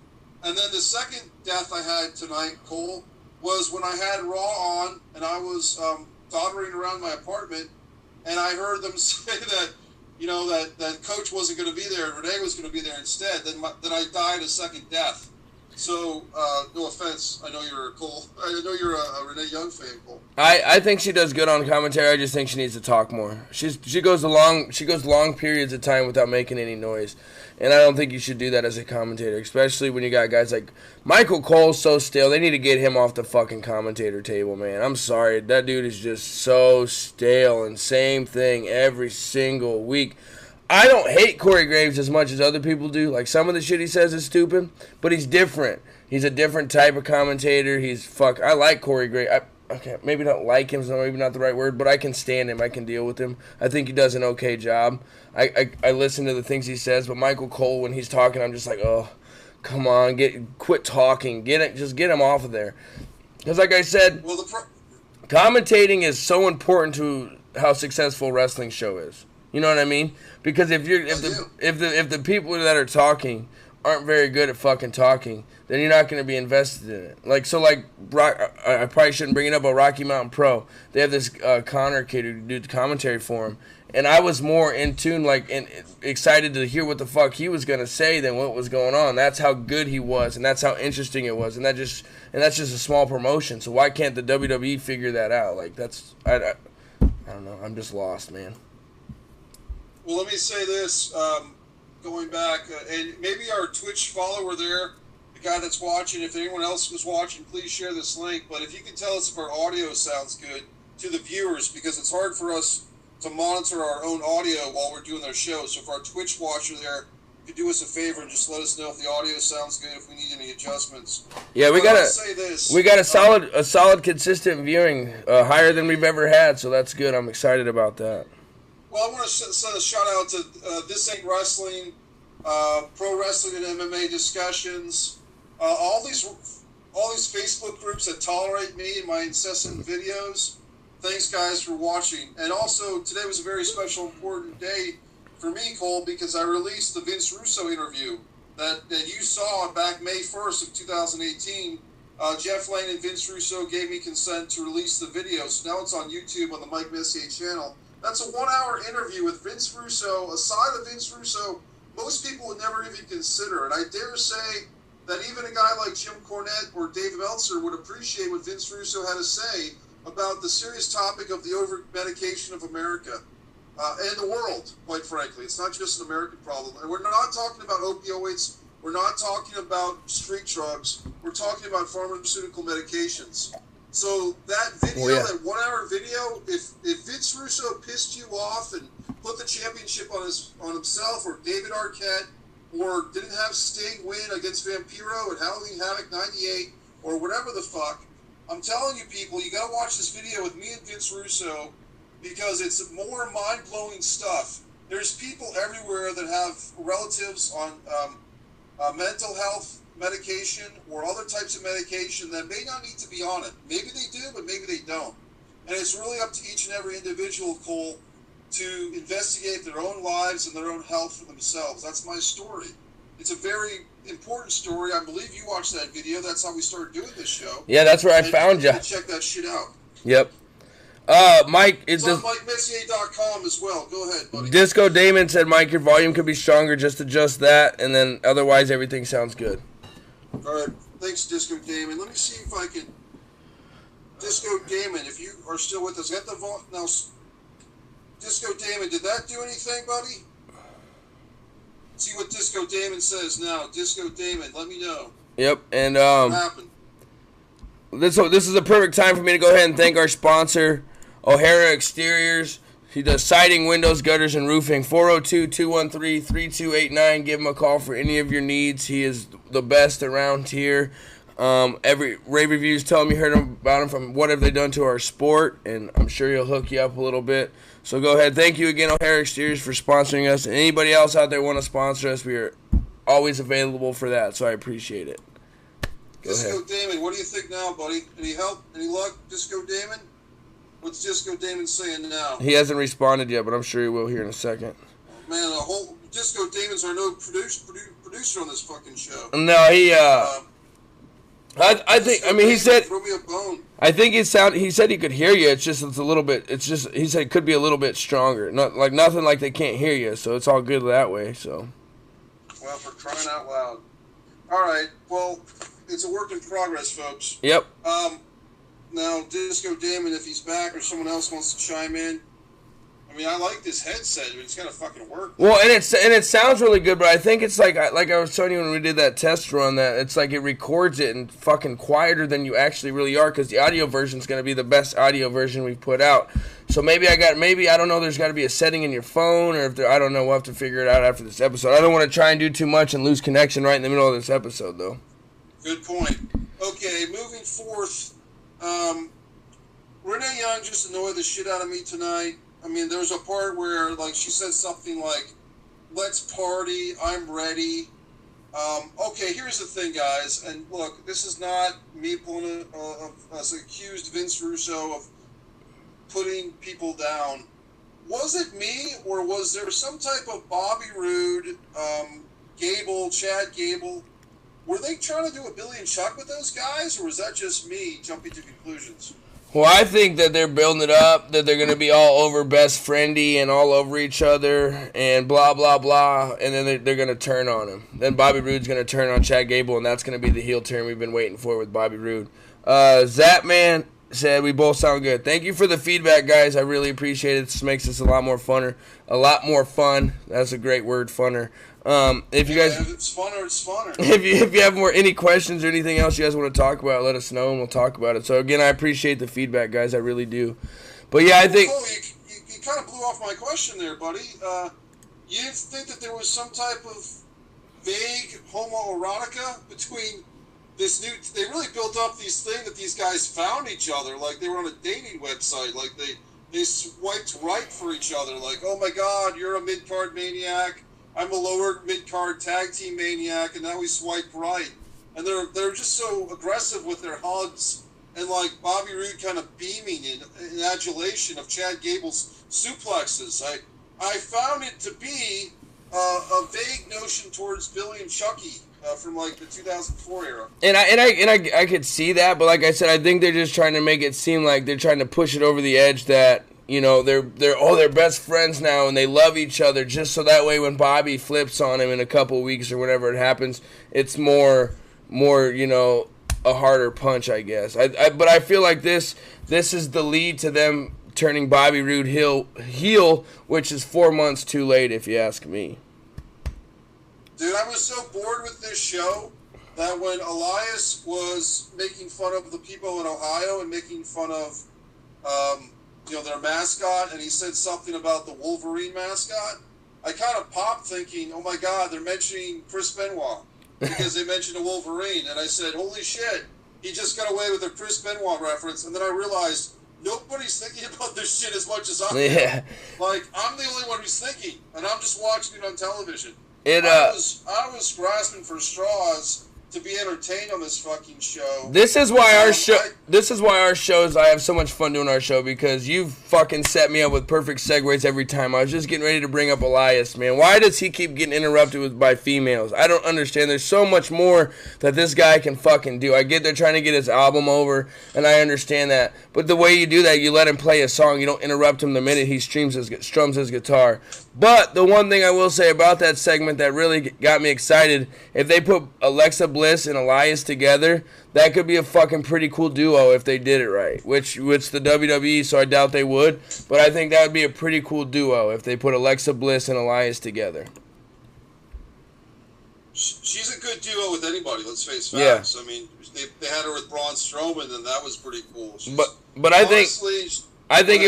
And then the second death I had tonight, Cole, was when I had Raw on and I was doddering around my apartment, and I heard them say that, you know, that Coach wasn't going to be there and Renee was going to be there instead. Then I died a second death. So, no offense. I know you're a Renee Young fan, Cole. I think she does good on commentary. I just think she needs to talk more. She goes long periods of time without making any noise, and I don't think you should do that as a commentator, especially when you got guys like Michael Cole's so stale. They need to get him off the fucking commentator table, man. I'm sorry, that dude is just so stale and same thing every single week. I don't hate Corey Graves as much as other people do. Like, some of the shit he says is stupid, but he's different. He's a different type of commentator. I like Corey Graves. Okay, maybe not like him, so maybe not the right word, but I can stand him. I can deal with him. I think he does an okay job. I listen to the things he says, but Michael Cole, when he's talking, I'm just like, oh, come on, quit talking. Just get him off of there. Because like I said, Commentating is so important to how successful a wrestling show is. You know what I mean? Because if the people that are talking aren't very good at fucking talking, then you're not going to be invested in it. Like I probably shouldn't bring it up, but Rocky Mountain Pro, they have this Connor kid who do the commentary for him, and I was more in tune, and excited to hear what the fuck he was going to say than what was going on. That's how good he was, and that's how interesting it was, and that's just a small promotion. So why can't the WWE figure that out? Like I don't know. I'm just lost, man. Well, let me say this. Going back, and maybe our Twitch follower there, the guy that's watching, if anyone else was watching, please share this link. But if you can tell us if our audio sounds good to the viewers, because it's hard for us to monitor our own audio while we're doing our show. So if our Twitch watcher there could do us a favor and just let us know if the audio sounds good, if we need any adjustments. Yeah, we got a solid, consistent viewing, higher than we've ever had. So that's good. I'm excited about that. Well, I want to send a shout out to This Ain't Wrestling, Pro Wrestling and MMA Discussions, all these Facebook groups that tolerate me and my incessant videos. Thanks, guys, for watching. And also, today was a very special, important day for me, Cole, because I released the Vince Russo interview that you saw back May 1st of 2018. Jeff Lane and Vince Russo gave me consent to release the video, so now it's on YouTube on the Mike Messier channel. That's a 1-hour interview with Vince Russo, a side of Vince Russo most people would never even consider. And I dare say that even a guy like Jim Cornette or Dave Meltzer would appreciate what Vince Russo had to say about the serious topic of the over-medication of America and the world, quite frankly. It's not just an American problem. And we're not talking about opioids. We're not talking about street drugs. We're talking about pharmaceutical medications. So that video, that 1-hour video, if Vince Russo pissed you off and put the championship on himself, or David Arquette, or didn't have Sting win against Vampiro at Halloween Havoc 98, or whatever the fuck, I'm telling you people, you gotta watch this video with me and Vince Russo, because it's more mind-blowing stuff. There's people everywhere that have relatives on mental health medication or other types of medication that may not need to be on it. Maybe they do, but maybe they don't. And it's really up to each and every individual, Cole, to investigate their own lives and their own health for themselves. That's my story. It's a very important story. I believe you watched that video. That's how we started doing this show. Yeah, that's where I found you. Check that shit out. Yep. Mike, it's on MikeMessier.com as well. Go ahead, buddy. Disco Damon said, Mike, your volume could be stronger. Just adjust that, and then otherwise everything sounds good. All right. Thanks, Disco Damon. Let me see if I can... Disco Damon, if you are still with us. Got the now, Disco Damon, did that do anything, buddy? See what Disco Damon says now. Disco Damon, let me know. Yep, and what happened? This is a perfect time for me to go ahead and thank our sponsor, O'Hara Exteriors. He does siding, windows, gutters, and roofing. 402-213-3289. Give him a call for any of your needs. He is the best around here. Every rave reviews tell him you heard about him from What Have They Done to Our Sport, and I'm sure he'll hook you up a little bit. So go ahead. Thank you again, O'Hara Exteriors, for sponsoring us. And anybody else out there want to sponsor us, we are always available for that, so I appreciate it. Disco Damon, what do you think now, buddy? Any help? Any luck, Disco Damon? What's Disco Damon saying now? He hasn't responded yet, but I'm sure he will here in a second. Oh, man, the whole Disco Damon's our no producer on this fucking show. No, he I think. I mean, he said. Throw me a bone. I think he said he could hear you. It's a little bit. He said it could be a little bit stronger. Not like nothing like they can't hear you. So it's all good that way. So. Well, for crying out loud. All right. Well, it's a work in progress, folks. Yep. Now, Disco Damon, if he's back or someone else wants to chime in. I mean, I like this headset. I mean, it's gotta fucking work. Well, and it sounds really good, but I think it's like I was telling you when we did that test run, that it's like it records it and fucking quieter than you actually really are, because the audio version is gonna be the best audio version we've put out. So maybe I don't know. There's got to be a setting in your phone, or if I don't know. We'll have to figure it out after this episode. I don't want to try and do too much and lose connection right in the middle of this episode, though. Good point. Okay, moving forth. Renee Young just annoyed the shit out of me tonight. I mean, there was a part where, like, she said something like, "Let's party, I'm ready." Okay, here's the thing, guys. And look, this is not me pulling us accused Vince Russo putting people down. Was it me, or was there some type of Bobby Roode, Chad Gable? Were they trying to do a Billy and Chuck with those guys, or was that just me jumping to conclusions? Well, I think that they're building it up, that they're going to be all over best friendy and all over each other and blah, blah, blah, and then they're going to turn on him. Then Bobby Roode's going to turn on Chad Gable, and that's going to be the heel turn we've been waiting for with Bobby Roode. Zapman said, we both sound good. Thank you for the feedback, guys. I really appreciate it. This makes this a lot more funner. A lot more fun. That's a great word, funner. If you guys, if it's funner, it's funner. If you have any questions or anything else you guys want to talk about, let us know and we'll talk about it. So again, I appreciate the feedback, guys. I really do. But yeah, I think you kind of blew off my question there, buddy. You didn't think that there was some type of vague homoerotica between this new? They really built up these thing that these guys found each other, like they were on a dating website, like they swiped right for each other, like, oh my God, you're a mid-card maniac. I'm a lower mid-card tag team maniac, and now we swipe right. And they're just so aggressive with their hugs, and like Bobby Roode kind of beaming in adulation of Chad Gable's suplexes. I found it to be a vague notion towards Billy and Chucky from like the 2004 era. And I could see that, but like I said, I think they're just trying to make it seem like they're trying to push it over the edge that, you know, they're best friends now and they love each other, just so that way when Bobby flips on him in a couple weeks or whenever it happens, it's more you know, a harder punch, I guess. But I feel like this is the lead to them turning Bobby Roode heel, which is 4 months too late if you ask me. Dude, I was so bored with this show that when Elias was making fun of the people in Ohio and making fun of their mascot, and he said something about the Wolverine mascot, I kind of popped thinking, oh my God, they're mentioning Chris Benoit because they mentioned a Wolverine, and I said, holy shit, he just got away with a Chris Benoit reference, and then I realized nobody's thinking about this shit as much as I am. Yeah. Like, I'm the only one who's thinking, and I'm just watching it on television. I was grasping for straws to be entertained on this fucking show. This is why our shows, I have so much fun doing our show, because you fucking set me up with perfect segues every time. I was just getting ready to bring up Elias, man. Why does he keep getting interrupted by females? I don't understand. There's so much more that this guy can fucking do. I get they're trying to get his album over, and I understand that. But the way you do that, you let him play a song. You don't interrupt him the minute he strums his guitar. But the one thing I will say about that segment that really got me excited, if they put Alexa Bliss and Elias together, that could be a fucking pretty cool duo if they did it right, which the WWE, so I doubt they would, but I think that would be a pretty cool duo if they put Alexa Bliss and Elias together. She's a good duo with anybody, let's face facts. Yeah. I mean, they had her with Braun Strowman, and that was pretty cool. But I think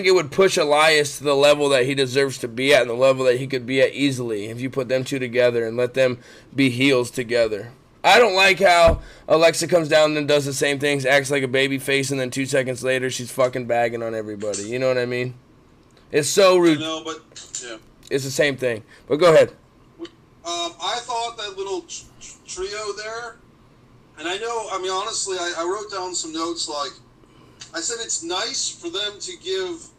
it would push Elias to the level that he deserves to be at and the level that he could be at easily if you put them two together and let them be heels together. I don't like how Alexa comes down and does the same things, acts like a baby face, and then 2 seconds later she's fucking bagging on everybody. You know what I mean? It's so rude. No, but yeah, it's the same thing. But go ahead. I thought that little trio there, and honestly, I wrote down some notes like, I said it's nice for them to give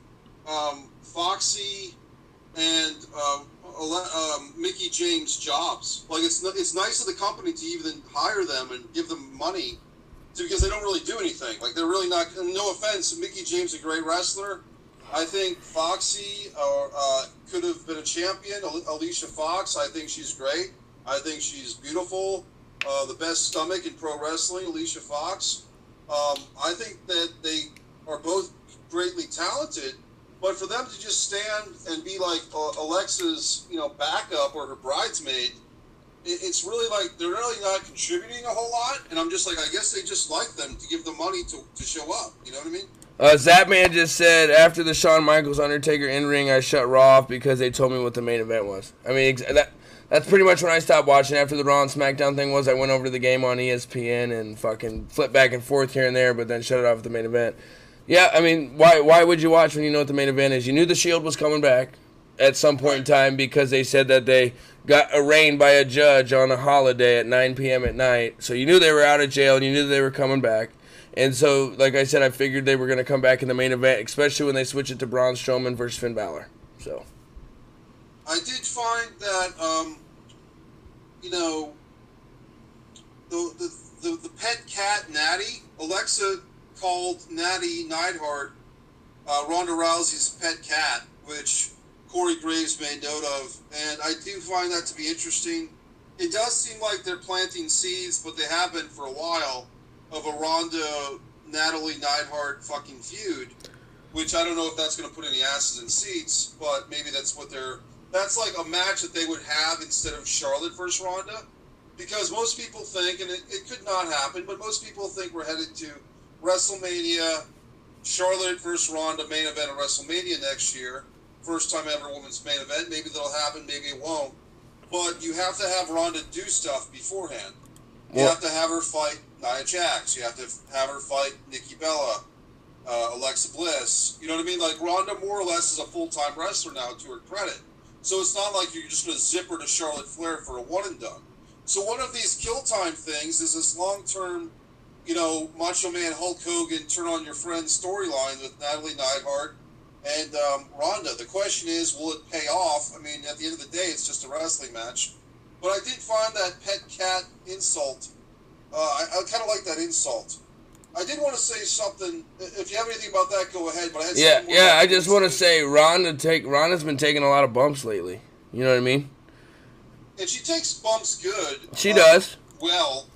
Foxy and Mickey James jobs. Like, it's nice of the company to even hire them and give them money because they don't really do anything. Like, they're really not. No offense, Mickey James is a great wrestler. I think Foxy could have been a champion. Alicia Fox, I think she's great. I think she's beautiful. The best stomach in pro wrestling, Alicia Fox. I think that they are both greatly talented, but for them to just stand and be like Alexa's, backup or her bridesmaid, it's really like they're really not contributing a whole lot. And I'm just like, I guess they just like them to give them money to show up. You know what I mean? Zapman just said, after the Shawn Michaels Undertaker in-ring, I shut Raw off because they told me what the main event was. I mean, that's pretty much when I stopped watching. After the Raw and SmackDown thing was, I went over to the game on ESPN and fucking flipped back and forth here and there, but then shut it off at the main event. Yeah, I mean, why would you watch when you know what the main event is? You knew the Shield was coming back at some point in time because they said that they got arraigned by a judge on a holiday at 9 p.m. at night. So you knew they were out of jail and you knew they were coming back. And so, like I said, I figured they were going to come back in the main event, especially when they switch it to Braun Strowman versus Finn Balor. So I did find that, the pet cat Natty, Alexa called Natty Neidhart Ronda Rousey's pet cat, which Corey Graves made note of, and I do find that to be interesting. It does seem like they're planting seeds, but they have been for a while, of a Ronda-Natalie Neidhart fucking feud, which I don't know if that's going to put any asses in seats, but maybe that's that's like a match that they would have instead of Charlotte versus Ronda, because most people think, and it could not happen, but most people think we're headed to WrestleMania, Charlotte versus Ronda main event of WrestleMania next year, first time ever women's main event. Maybe that'll happen, maybe it won't, but you have to have Ronda do stuff beforehand. You have to have her fight Nia Jax. You have to have her fight Nikki Bella, Alexa Bliss. You know what I mean? Like, Ronda more or less is a full-time wrestler now, to her credit. So it's not like you're just going to zip her to Charlotte Flair for a one and done. So one of these kill time things is this long-term, Macho Man Hulk Hogan turn on your friend storyline with Natalie Neidhart and Ronda. The question is, will it pay off? I mean, at the end of the day, it's just a wrestling match. But I did find that pet cat insult. I kind of like that insult. I did want to say something. If you have anything about that, go ahead. But I had I just want to say Ronda's been taking a lot of bumps lately. You know what I mean? And she takes bumps good. She does. Well,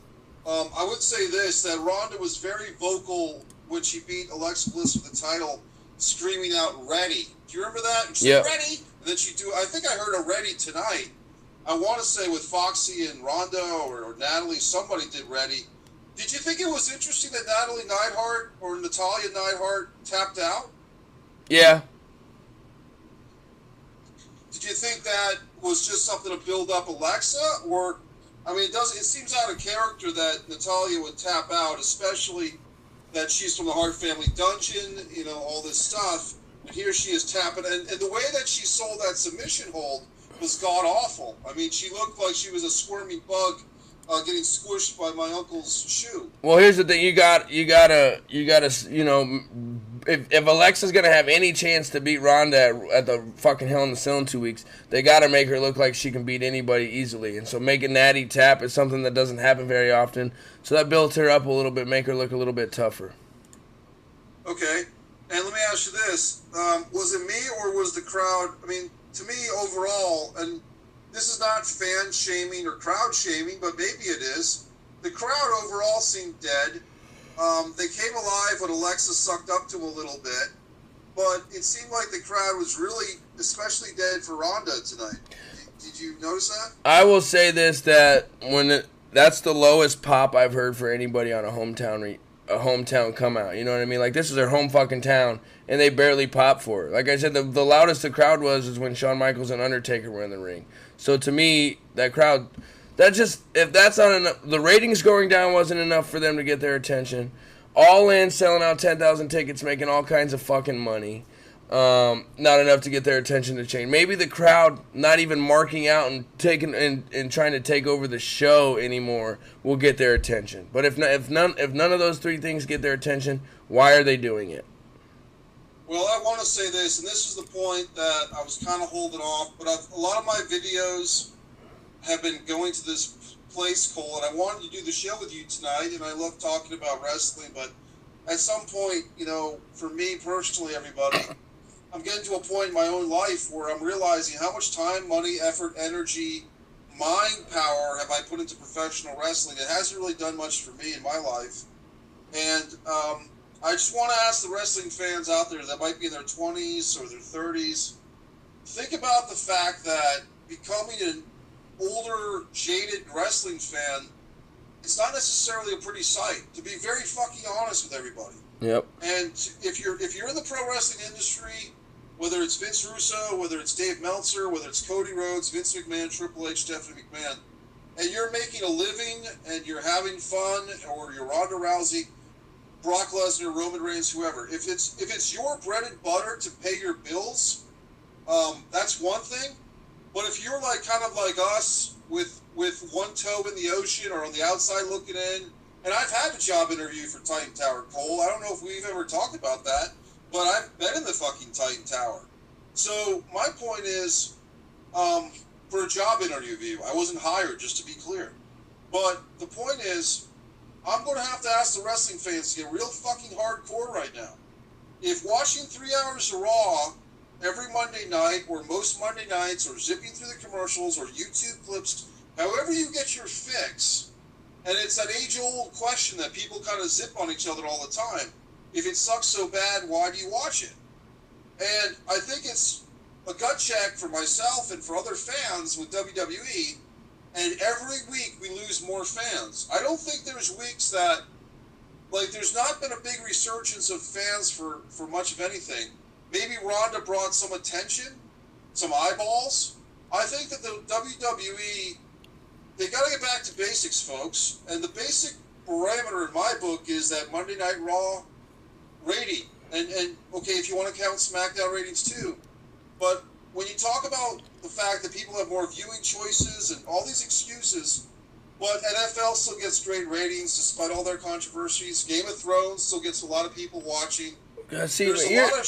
I would say this, that Ronda was very vocal when she beat Alexa Bliss for the title, screaming out, "Ready." Do you remember that? And she said, "Ready." And then I think I heard a "Ready" tonight. I want to say with Foxy and Ronda or Natalie, somebody did "Ready." Did you think it was interesting that Natalie Neidhart or Natalya Neidhart tapped out? Yeah. Did you think that was just something to build up Alexa? Or, I mean, it seems out of character that Natalya would tap out, especially that she's from the Hart family dungeon, all this stuff. And here she is tapping. And the way that she sold that submission hold was god-awful. I mean, she looked like she was a squirmy bug getting squished by my uncle's shoe. Well, here's the thing. You gotta, if Alexa's gonna have any chance to beat Ronda at the fucking Hell in the Cell in 2 weeks, they gotta make her look like she can beat anybody easily. And so making Natty tap is something that doesn't happen very often. So that builds her up a little bit, make her look a little bit tougher. Okay. And let me ask you this. Was it me or was the crowd, I mean, to me overall, and this is not fan shaming or crowd shaming, but maybe it is. The crowd overall seemed dead. They came alive when Alexa sucked up to them a little bit, but it seemed like the crowd was really especially dead for Ronda tonight. Did you notice that? I will say this, that that's the lowest pop I've heard for anybody on a hometown come out. You know what I mean? Like, this is their home fucking town, and they barely pop for it. Like I said, the loudest the crowd was when Shawn Michaels and Undertaker were in the ring. So to me, that crowd, if that's not enough, the ratings going down wasn't enough for them to get their attention. All in, selling out 10,000 tickets, making all kinds of fucking money. Not enough to get their attention to change. Maybe the crowd not even marking out and taking and trying to take over the show anymore will get their attention. But if none of those three things get their attention, why are they doing it? Well, I want to say this, and this is the point that I was kind of holding off, but a lot of my videos have been going to this place, Cole, and I wanted to do the show with you tonight, and I love talking about wrestling, but at some point, for me personally, everybody, I'm getting to a point in my own life where I'm realizing how much time, money, effort, energy, mind power have I put into professional wrestling. It hasn't really done much for me in my life. And I just want to ask the wrestling fans out there that might be in their 20s or their 30s, think about the fact that becoming an older, jaded wrestling fan, it's not necessarily a pretty sight, to be very fucking honest with everybody. Yep. And if you're in the pro wrestling industry, whether it's Vince Russo, whether it's Dave Meltzer, whether it's Cody Rhodes, Vince McMahon, Triple H, Stephanie McMahon, and you're making a living and you're having fun, or you're Ronda Rousey, Brock Lesnar, Roman Reigns, whoever, if it's your bread and butter to pay your bills, that's one thing. But if you're kind of like us with one toe in the ocean or on the outside looking in, And I've had a job interview for Titan Tower, Cole. I don't know if we've ever talked about that, but I've been in the fucking Titan Tower. So my point is, for a job interview, I wasn't hired, just to be clear. But the point is, I'm going to have to ask the wrestling fans to get real fucking hardcore right now. If watching 3 hours of Raw every Monday night, or most Monday nights, or zipping through the commercials, or YouTube clips, however you get your fix, and it's that age-old question that people kind of zip on each other all the time. If it sucks so bad, why do you watch it? And I think it's a gut check for myself and for other fans with WWE, and every week we lose more fans. I don't think there's weeks that, like, there's not been a big resurgence of fans for much of anything. Maybe Ronda brought some attention, some eyeballs. I think that the WWE, they got to get back to basics, folks. And the basic parameter in my book is that Monday Night Raw rating. And okay, if you want to count SmackDown ratings too. But when you talk about the fact that people have more viewing choices and all these excuses, but NFL still gets great ratings despite all their controversies. Game of Thrones still gets a lot of people watching. See,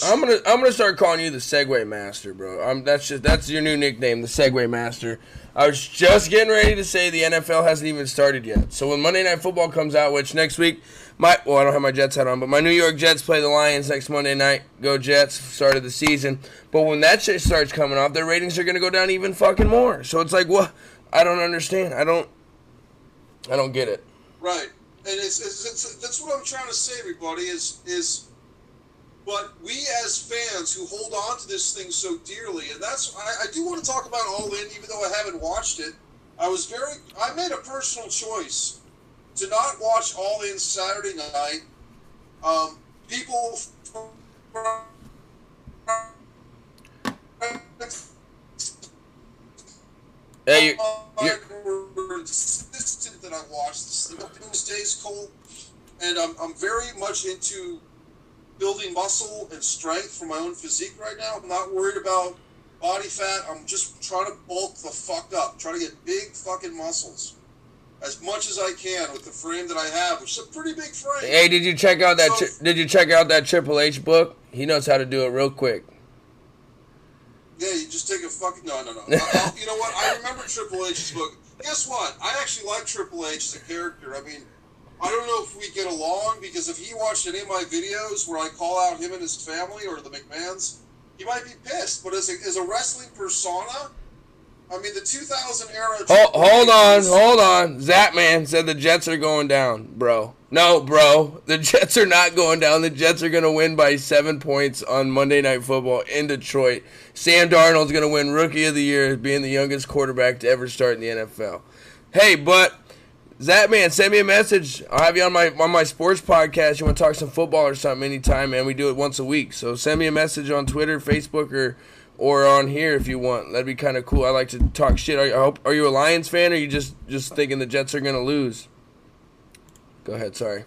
I'm gonna start calling you the Segway Master, bro. That's your new nickname, the Segway Master. I was just getting ready to say the NFL hasn't even started yet. So when Monday Night Football comes out, which next week, I don't have my Jets hat on, but my New York Jets play the Lions next Monday night. Go Jets! Start of the season. But when that shit starts coming off, their ratings are gonna go down even fucking more. So it's like, what? I don't understand. I don't get it. Right, and it's that's what I'm trying to say, everybody. But we as fans who hold on to this thing so dearly, and I do want to talk about All In, even though I haven't watched it. I made a personal choice to not watch All In Saturday night. People were insistent that I watch this those days, Cole, and I'm very much into building muscle and strength for my own physique right now. I'm not worried about body fat. I'm just trying to bulk the fuck up, trying to get big fucking muscles as much as I can with the frame that I have, which is a pretty big frame. Hey, did you check out that Triple H book? He knows how to do it real quick. Yeah, you just take a fucking no. You know what? I remember Triple H's book. Guess what? I actually like Triple H as a character. I mean, I don't know if we get along, because if he watched any of my videos where I call out him and his family or the McMahons, he might be pissed. But as a wrestling persona, I mean, the 2000 era... Hold on. Zapman said the Jets are going down, bro. No, bro. The Jets are not going down. The Jets are going to win by 7 points on Monday Night Football in Detroit. Sam Darnold's going to win Rookie of the Year, being the youngest quarterback to ever start in the NFL. Hey, but... Zapman, send me a message. I'll have you on my sports podcast. You want to talk some football or something anytime, man. We do it once a week. So send me a message on Twitter, Facebook, or on here if you want. That'd be kind of cool. I like to talk shit. Are you a Lions fan, or are you just thinking the Jets are going to lose? Go ahead, sorry.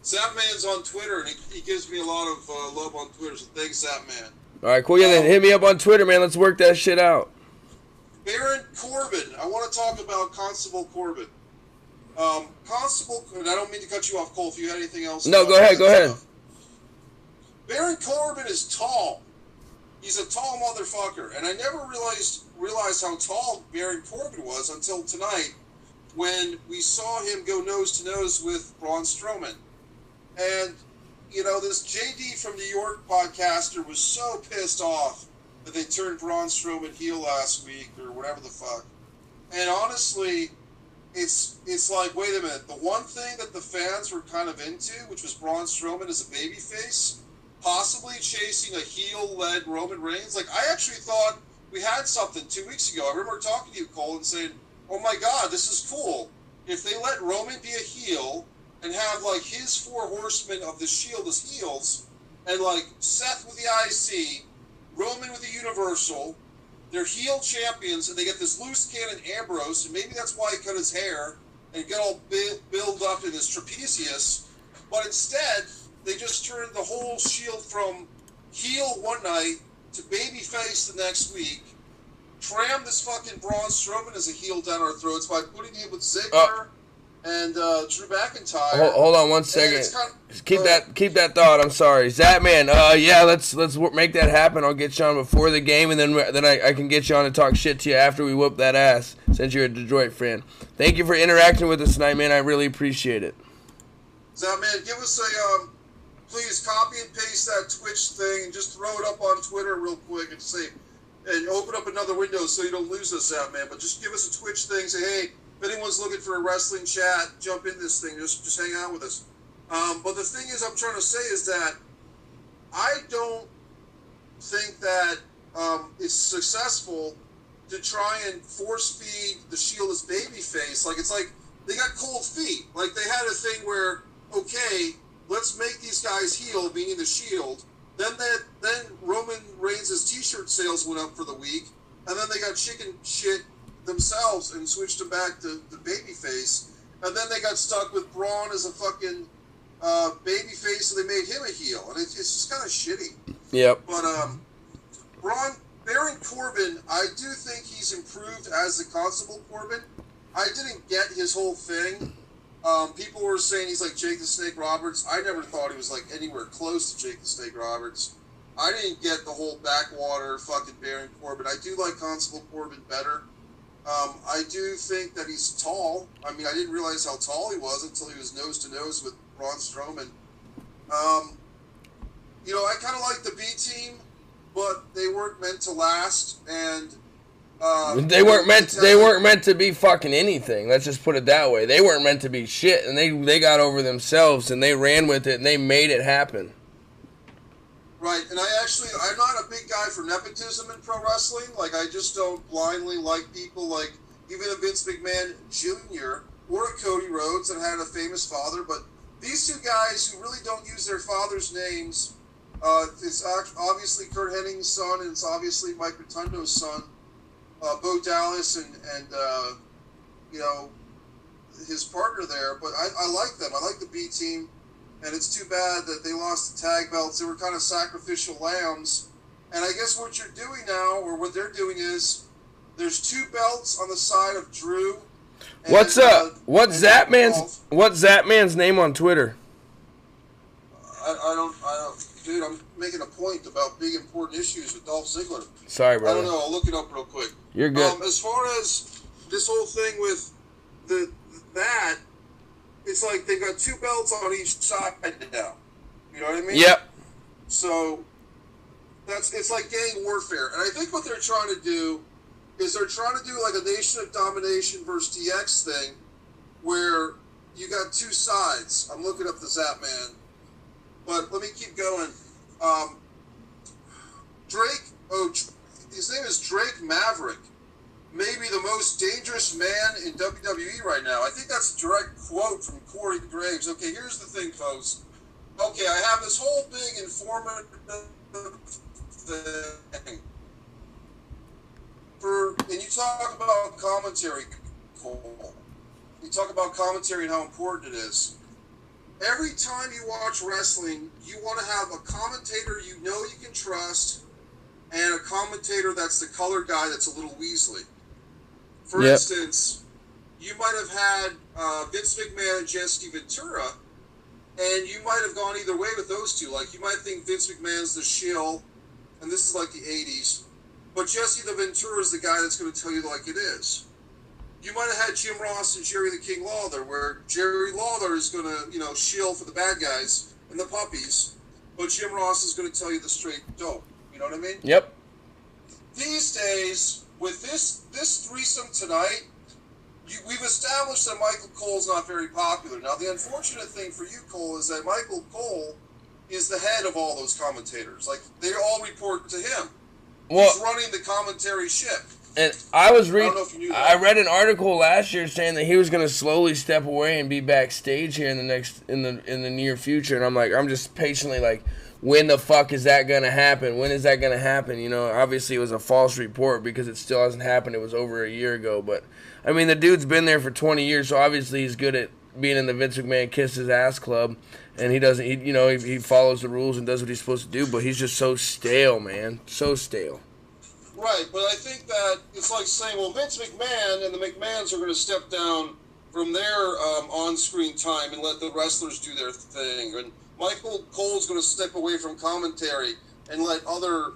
Zapman's on Twitter, and he gives me a lot of love on Twitter, so thanks, Zapman. All right, cool. Yeah, then hit me up on Twitter, man. Let's work that shit out. Baron Corbin. I want to talk about Constable Corbin. Constable, and I don't mean to cut you off, Cole, if you had anything else. No, go ahead. Baron Corbin is tall. He's a tall motherfucker, and I never realized how tall Baron Corbin was until tonight, when we saw him go nose to nose with Braun Strowman. And, you know, this JD from New York podcaster was so pissed off that they turned Braun Strowman heel last week, or whatever the fuck. And honestly, it's like, wait a minute, the one thing that the fans were kind of into, which was Braun Strowman as a babyface, possibly chasing a heel-led Roman Reigns. Like, I actually thought we had something 2 weeks ago. I remember talking to you, Cole, and saying, oh my God, this is cool. If they let Roman be a heel and have, like, his 4 horsemen of the Shield as heels, and, like, Seth with the IC, Roman with the Universal, they're heel champions, and they get this loose cannon Ambrose, and maybe that's why he cut his hair and get all built up in his trapezius. But instead, they just turned the whole Shield from heel one night to babyface the next week. Cram this fucking Braun Strowman as a heel down our throats by putting him with Ziggler and Drew McIntyre. Hold on 1 second. Keep that thought. I'm sorry, Zatman. Yeah, let's make that happen. I'll get you on before the game, and then I can get you on to talk shit to you after we whoop that ass. Since you're a Detroit fan, thank you for interacting with us tonight, man. I really appreciate it. Zatman, give us a please copy and paste that Twitch thing and just throw it up on Twitter real quick and open up another window so you don't lose us, Zatman. But just give us a Twitch thing. Say, hey, if anyone's looking for a wrestling chat, jump in this thing. Just hang out with us. But the thing is, I'm trying to say is that I don't think that it's successful to try and force feed the Shield as babyface. Like, it's like they got cold feet. Like, they had a thing where, okay, let's make these guys heel, meaning the Shield. Then Roman Reigns' T-shirt sales went up for the week, and then they got chicken shit themselves and switched them back to the babyface. And then they got stuck with Braun as a fucking babyface, so they made him a heel, and it's just kind of shitty. Yep. But Baron Corbin, I do think he's improved as the Constable Corbin. I didn't get his whole thing. People were saying he's like Jake the Snake Roberts. I never thought he was like anywhere close to Jake the Snake Roberts. I didn't get the whole backwater fucking Baron Corbin. I do like Constable Corbin better. I do think that he's tall. I mean, I didn't realize how tall he was until he was nose to nose with Braun Strowman. I kind of like the B team, but they weren't meant to last, and they weren't meant to be fucking anything. Let's just put it that way. They weren't meant to be shit, and they got over themselves and they ran with it and they made it happen. Right, and I'm not a big guy for nepotism in pro wrestling. Like, I just don't blindly like people like even a Vince McMahon Jr. or a Cody Rhodes that had a famous father. But these two guys who really don't use their father's names, it's obviously Kurt Hennig's son and it's obviously Mike Rotundo's son, Bo Dallas and his partner there. But I like them. I like the B team. And it's too bad that they lost the tag belts. They were kind of sacrificial lambs. And I guess what you're doing now, or what they're doing is, there's two belts on the side of Drew. And, what's What's Zatman's name on Twitter? I don't, dude. I'm making a point about big important issues with Dolph Ziggler. Sorry, brother. I don't know. I'll look it up real quick. You're good. As far as this whole thing with that. It's like they've got two belts on each side now. You know what I mean? Yep. So it's like gang warfare. And I think what they're trying to do is they're trying to do like a Nation of Domination versus DX thing where you got two sides. I'm looking up the Zapman. But let me keep going. His name is Drake Maverick. Maybe the most dangerous man in WWE right now. I think that's a direct quote from Corey Graves. Okay, here's the thing, folks. Okay, I have this whole big informative thing. And you talk about commentary, Cole. You talk about commentary and how important it is. Every time you watch wrestling, you want to have a commentator you know you can trust and a commentator that's the color guy that's a little Weasley. For instance, you might have had Vince McMahon and Jesse Ventura, and you might have gone either way with those two. Like, you might think Vince McMahon's the shill, and this is like the 80s, but Jesse the Ventura is the guy that's going to tell you like it is. You might have had Jim Ross and Jerry the King Lawler, where Jerry Lawler is going to, shill for the bad guys and the puppies, but Jim Ross is going to tell you the straight dope. You know what I mean? Yep. These days, with this threesome tonight, we've established that Michael Cole's not very popular. Now, the unfortunate thing for you, Cole, is that Michael Cole is the head of all those commentators. Like, they all report to him. Well, he's running the commentary ship. And I don't know if you knew that. I read an article last year saying that he was going to slowly step away and be backstage here in the near future. And I'm just patiently like, when the fuck is that going to happen? When is that going to happen? Obviously it was a false report because it still hasn't happened. It was over a year ago. But, I mean, the dude's been there for 20 years, so obviously he's good at being in the Vince McMahon kiss his ass club. And he follows the rules and does what he's supposed to do. But he's just so stale, man. So stale. Right, but I think that it's like saying, well, Vince McMahon and the McMahons are going to step down from their on-screen time and let the wrestlers do their thing. And Michael Cole's going to step away from commentary and let other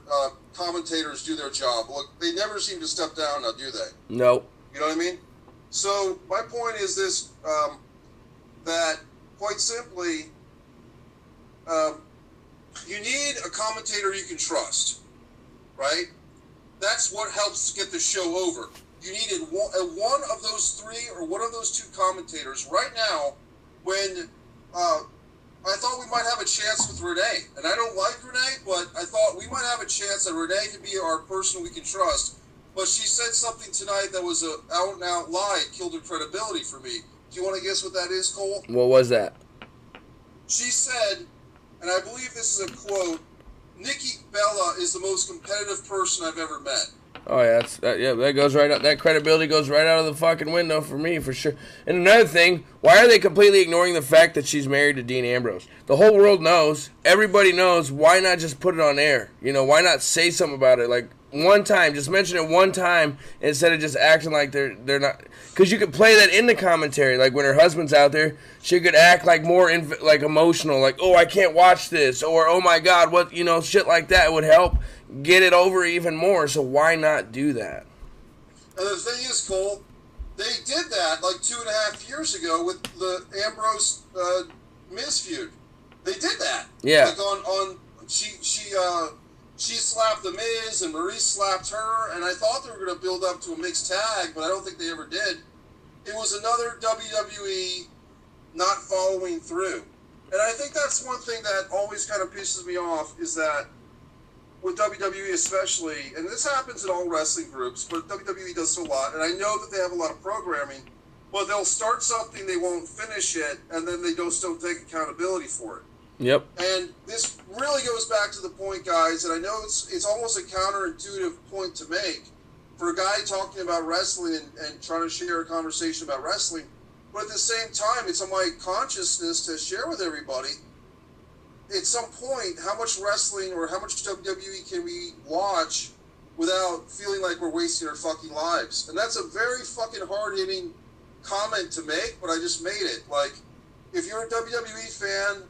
commentators do their job. Look, they never seem to step down now, do they? No. You know what I mean? So my point is this, that quite simply, you need a commentator you can trust, right? That's what helps get the show over. You needed one of those three or one of those two commentators right now when I thought we might have a chance with Renee. And I don't like Renee, but I thought we might have a chance that Renee could be our person we can trust. But she said something tonight that was an out-and-out lie. It killed her credibility for me. Do you want to guess what that is, Cole? What was that? She said, and I believe this is a quote, Nikki Bella is the most competitive person I've ever met. Oh yeah, that goes right out. That credibility goes right out of the fucking window for me, for sure. And another thing, why are they completely ignoring the fact that she's married to Dean Ambrose? The whole world knows. Everybody knows. Why not just put it on air? You know, why not say something about it? Like one time, just mention it one time instead of just acting like they're not. Because you could play that in the commentary. Like when her husband's out there, she could act like more like emotional, like, oh, I can't watch this, or oh my God, what, you know, shit like that would help get it over even more. So why not do that? And the thing is, Cole, they did that like 2.5 years ago with the Ambrose Miz feud. They did that. Yeah. Like she slapped the Miz and Maurice slapped her, and I thought they were going to build up to a mixed tag, but I don't think they ever did. It was another WWE not following through. And I think that's one thing that always kind of pisses me off is that with WWE especially, and this happens in all wrestling groups, but WWE does a lot, and I know that they have a lot of programming, but they'll start something, they won't finish it, and then they just don't take accountability for it. Yep. And this really goes back to the point, guys, and I know it's almost a counterintuitive point to make for a guy talking about wrestling and trying to share a conversation about wrestling, but at the same time, it's on my consciousness to share with everybody, at some point, how much wrestling or how much WWE can we watch without feeling like we're wasting our fucking lives? And that's a very fucking hard-hitting comment to make, but I just made it. Like, if you're a WWE fan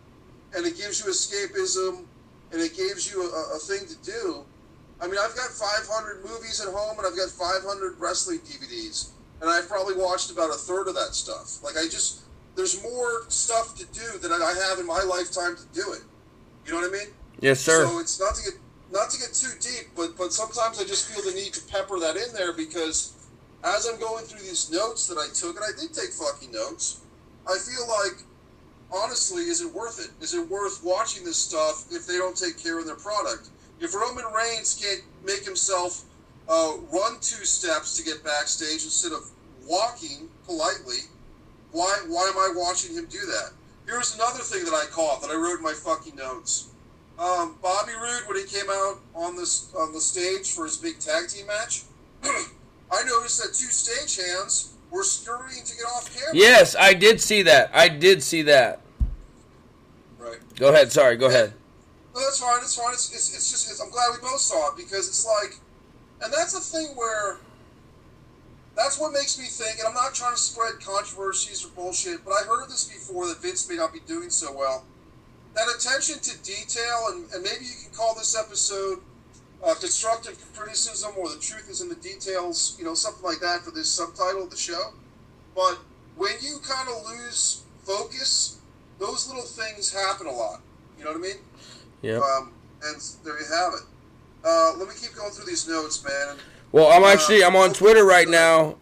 and it gives you escapism and it gives you a thing to do, I mean, I've got 500 movies at home and I've got 500 wrestling DVDs, and I've probably watched about a third of that stuff. Like, there's more stuff to do than I have in my lifetime to do it. You know what I mean? Yes, sir. So it's not to get too deep, but sometimes I just feel the need to pepper that in there because as I'm going through these notes that I took, and I did take fucking notes, I feel like, honestly, is it worth it? Is it worth watching this stuff if they don't take care of their product? If Roman Reigns can't make himself run 2 steps to get backstage instead of walking politely, why am I watching him do that? Here's another thing that I caught that I wrote in my fucking notes. Bobby Roode, when he came out on the stage for his big tag team match, I noticed that 2 stagehands were scurrying to get off camera. Yes, I did see that. Right. Go ahead. Sorry, go ahead. No, that's fine. It's fine. It's just I'm glad we both saw it because it's like, and that's the thing where. That's what makes me think, and I'm not trying to spread controversies or bullshit, but I heard this before that Vince may not be doing so well. That attention to detail, and maybe you can call this episode Constructive Criticism or The Truth is in the Details, you know, something like that for this subtitle of the show. But when you kind of lose focus, those little things happen a lot. You know what I mean? Yeah. And there you have it. Let me keep going through these notes, man. Well, I'm on Twitter right now.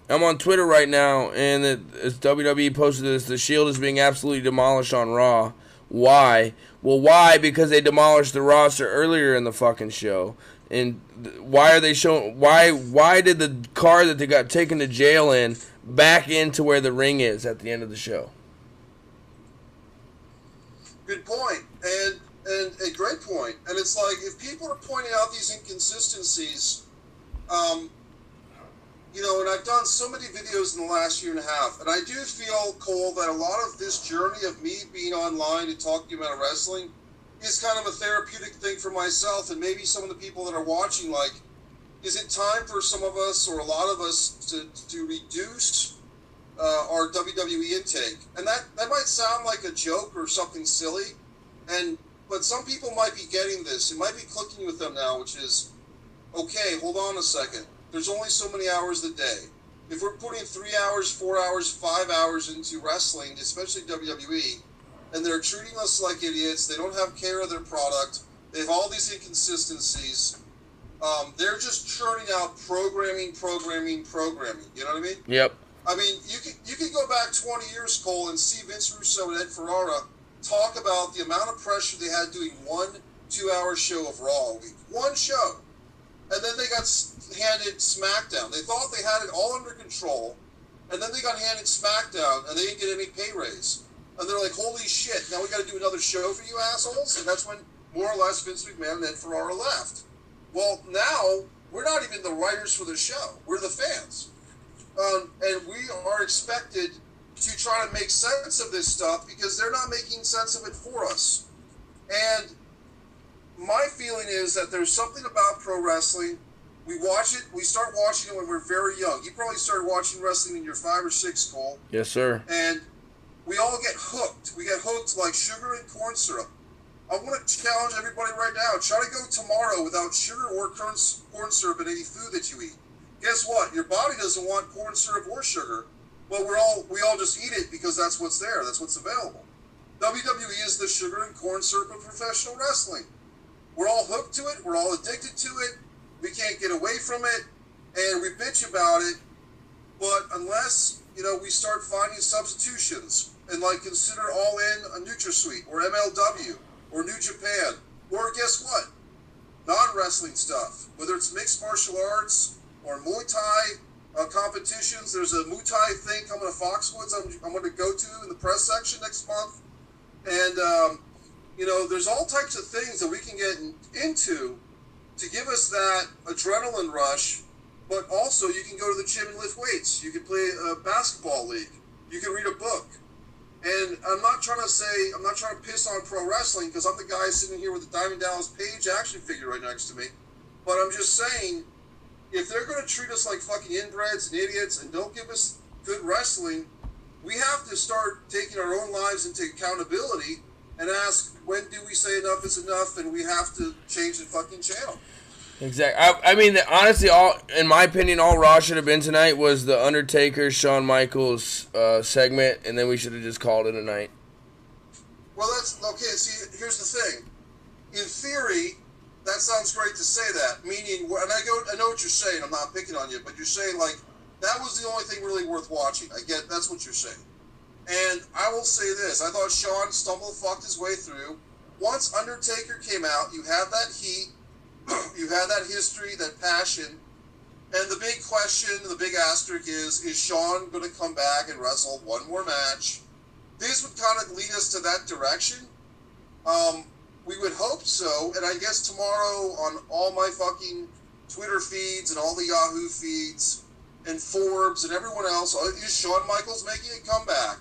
And it's WWE posted this. The Shield is being absolutely demolished on Raw. Why? Well, why? Because they demolished the roster earlier in the fucking show. And why are they showing? Why did the car that they got taken to jail in back into where the ring is at the end of the show? Good point, and a great point. And it's like if people are pointing out these inconsistencies. You know, and I've done so many videos in the last year and a half, and I do feel, Cole, that a lot of this journey of me being online and talking about wrestling is kind of a therapeutic thing for myself, and maybe some of the people that are watching, like, is it time for some of us, or a lot of us, to reduce our WWE intake, and that might sound like a joke or something silly, but some people might be getting this. It might be clicking with them now, which is, okay, hold on a second. There's only so many hours a day. If we're putting 3 hours, 4 hours, 5 hours into wrestling, especially WWE, and they're treating us like idiots, they don't have care of their product, they have all these inconsistencies, they're just churning out programming. You know what I mean? Yep. I mean, you can go back 20 years, Cole, and see Vince Russo and Ed Ferrara talk about the amount of pressure they had doing 1 2-hour show of Raw a week. One show. And then they got handed SmackDown. They thought they had it all under control, and then they got handed SmackDown, and they didn't get any pay raise. And they're like, holy shit, now we got to do another show for you assholes? And that's when, more or less, Vince McMahon and Ed Ferrara left. Well, now, we're not even the writers for the show. We're the fans. And we are expected to try to make sense of this stuff because they're not making sense of it for us. And my feeling is that there's something about pro wrestling. We watch it. We start watching it when we're very young. You probably started watching wrestling when you're 5 or 6, Cole. Yes, sir. And we all get hooked. We get hooked like sugar and corn syrup. I want to challenge everybody right now. Try to go tomorrow without sugar or corn syrup in any food that you eat. Guess what? Your body doesn't want corn syrup or sugar. Well, we all just eat it because that's what's there. That's what's available. WWE is the sugar and corn syrup of professional wrestling. We're all hooked to it. We're all addicted to it. We can't get away from it, and we bitch about it. But unless, we start finding substitutions and, consider All In a NutraSweet or MLW or New Japan or guess what? Non-wrestling stuff, whether it's mixed martial arts or Muay Thai competitions. There's a Muay Thai thing coming to Foxwoods I'm going to go to in the press section next month. And, there's all types of things that we can get into to give us that adrenaline rush, but also you can go to the gym and lift weights. You can play a basketball league. You can read a book. And I'm not trying to piss on pro wrestling because I'm the guy sitting here with the Diamond Dallas Page action figure right next to me. But I'm just saying, if they're going to treat us like fucking inbreds and idiots and don't give us good wrestling, we have to start taking our own lives into accountability and ask, when do we say enough is enough and we have to change the fucking channel? Exactly. I mean, honestly, in my opinion, all Raw should have been tonight was the Undertaker, Shawn Michaels segment, and then we should have just called it a night. Well, that's okay. See, here's the thing. In theory, that sounds great to say that. Meaning, and I know what you're saying. I'm not picking on you, but you're saying that was the only thing really worth watching. I get that's what you're saying. And I will say this: I thought Shawn fucked his way through. Once Undertaker came out, you had that heat. You had that history, that passion, and the big question, the big asterisk is Shawn going to come back and wrestle one more match? This would kind of lead us to that direction. We would hope so, and I guess tomorrow on all my fucking Twitter feeds and all the Yahoo feeds and Forbes and everyone else, is Shawn Michaels making a comeback?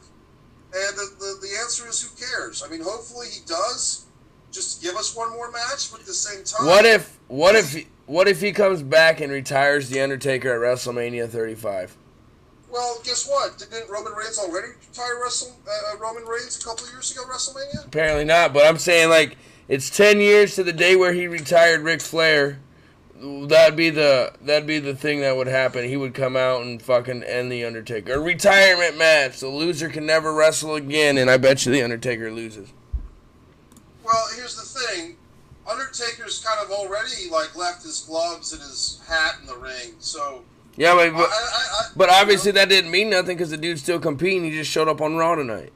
And the answer is, who cares? I mean, hopefully he does. Just give us one more match, but at the same time... What if he comes back and retires The Undertaker at WrestleMania 35? Well, guess what? Didn't Roman Reigns already retire Roman Reigns a couple of years ago at WrestleMania? Apparently not, but I'm saying, it's 10 years to the day where he retired Ric Flair. That'd be the thing that would happen. He would come out and fucking end The Undertaker. A retirement match. The loser can never wrestle again, and I bet you The Undertaker loses. Well, here's the thing. Undertaker's kind of already, left his gloves and his hat in the ring, so... Yeah, but obviously that didn't mean nothing because the dude's still competing. He just showed up on Raw tonight.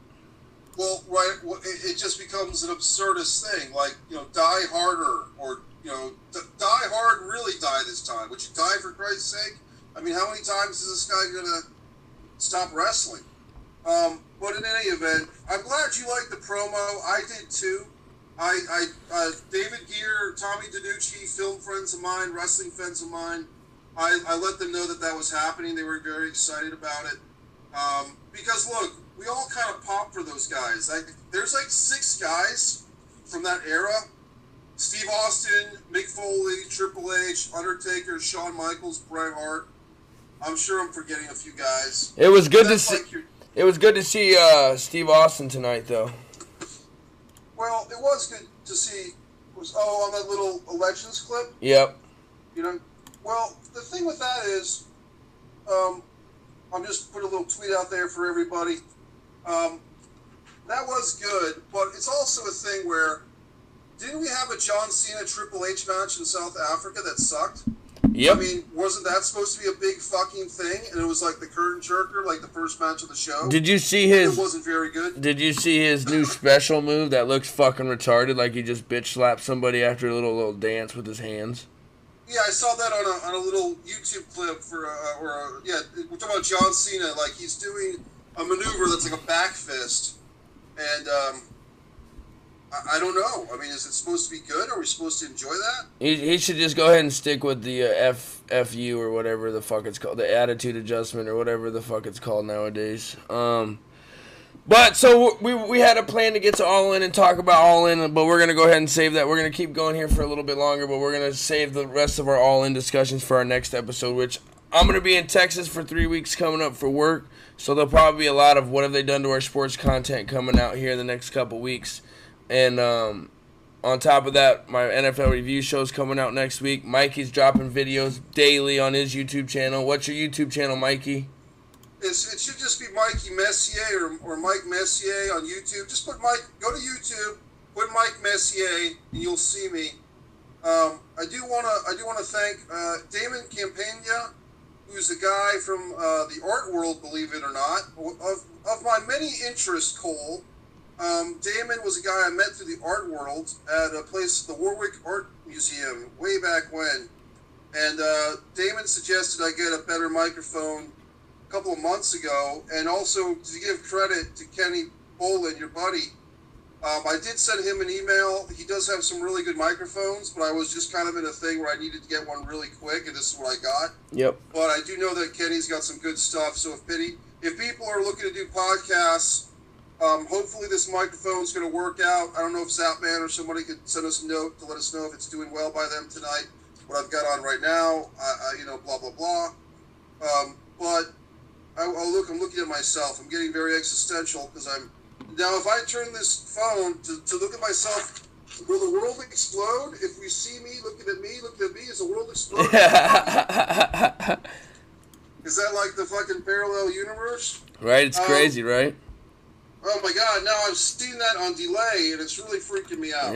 Well, right, it just becomes an absurdist thing. Die harder, or, die hard, really die this time. Would you die for Christ's sake? I mean, how many times is this guy going to stop wrestling? But in any event, I'm glad you liked the promo. I did too. David Gear, Tommy DiNucci, film friends of mine, wrestling friends of mine, I let them know that was happening. They were very excited about it. Because, look, we all kind of pop for those guys. There's 6 guys from that era. Steve Austin, Mick Foley, Triple H, Undertaker, Shawn Michaels, Bret Hart. I'm sure I'm forgetting a few guys. It was good to That's see. like It was good to see Steve Austin tonight, though. well, it was good to see. On that little Legends clip. Yep. You know, well, the thing with that is, I'm just put a little tweet out there for everybody. That was good, but it's also a thing where, didn't we have a John Cena Triple H match in South Africa that sucked? Yep. I mean, wasn't that supposed to be a big fucking thing? And it was like the curtain jerker, like the first match of the show. Did you see his? It wasn't very good. Did you see his new special move that looks fucking retarded? Like he just bitch slapped somebody after a little dance with his hands. Yeah, I saw that on a little YouTube clip for we're talking about John Cena. Like he's doing a maneuver that's like a back fist, and I don't know. I mean, is it supposed to be good? Are we supposed to enjoy that? He should just go ahead and stick with the FU or whatever the fuck it's called, the attitude adjustment or whatever the fuck it's called nowadays. But so we had a plan to get to All In and talk about All In, but we're gonna go ahead and save that. We're gonna keep going here for a little bit longer, but we're gonna save the rest of our All In discussions for our next episode, which I'm gonna be in Texas for 3 weeks coming up for work. So there'll probably be a lot of What Have They Done to Our Sports content coming out here in the next couple weeks. And on top of that, my NFL review show's coming out next week. Mikey's dropping videos daily on his YouTube channel. What's your YouTube channel, Mikey? It should just be Mikey Messier or Mike Messier on YouTube. Just put Mike. Go to YouTube, put Mike Messier, and you'll see me. I do want to thank Damon Campagna, who's a guy from the art world, believe it or not. Of my many interests, Cole, Damon was a guy I met through the art world at a place, the Warwick Art Museum, way back when. And Damon suggested I get a better microphone a couple of months ago, and also to give credit to Kenny Bolin, your buddy. I did send him an email. He does have some really good microphones, but I was just kind of in a thing where I needed to get one really quick, and this is what I got. Yep. But I do know that Kenny's got some good stuff. So if people are looking to do podcasts, hopefully this microphone's going to work out. I don't know if Zapman or somebody could send us a note to let us know if it's doing well by them tonight. What I've got on right now, blah blah blah. But I'm looking at myself. I'm getting very existential because now if I turn this phone to look at myself, will the world explode? If we see me looking at me, is the world exploding? Is that like the fucking parallel universe? Right, it's crazy, right? Oh my god, now I've seen that on delay and it's really freaking me out.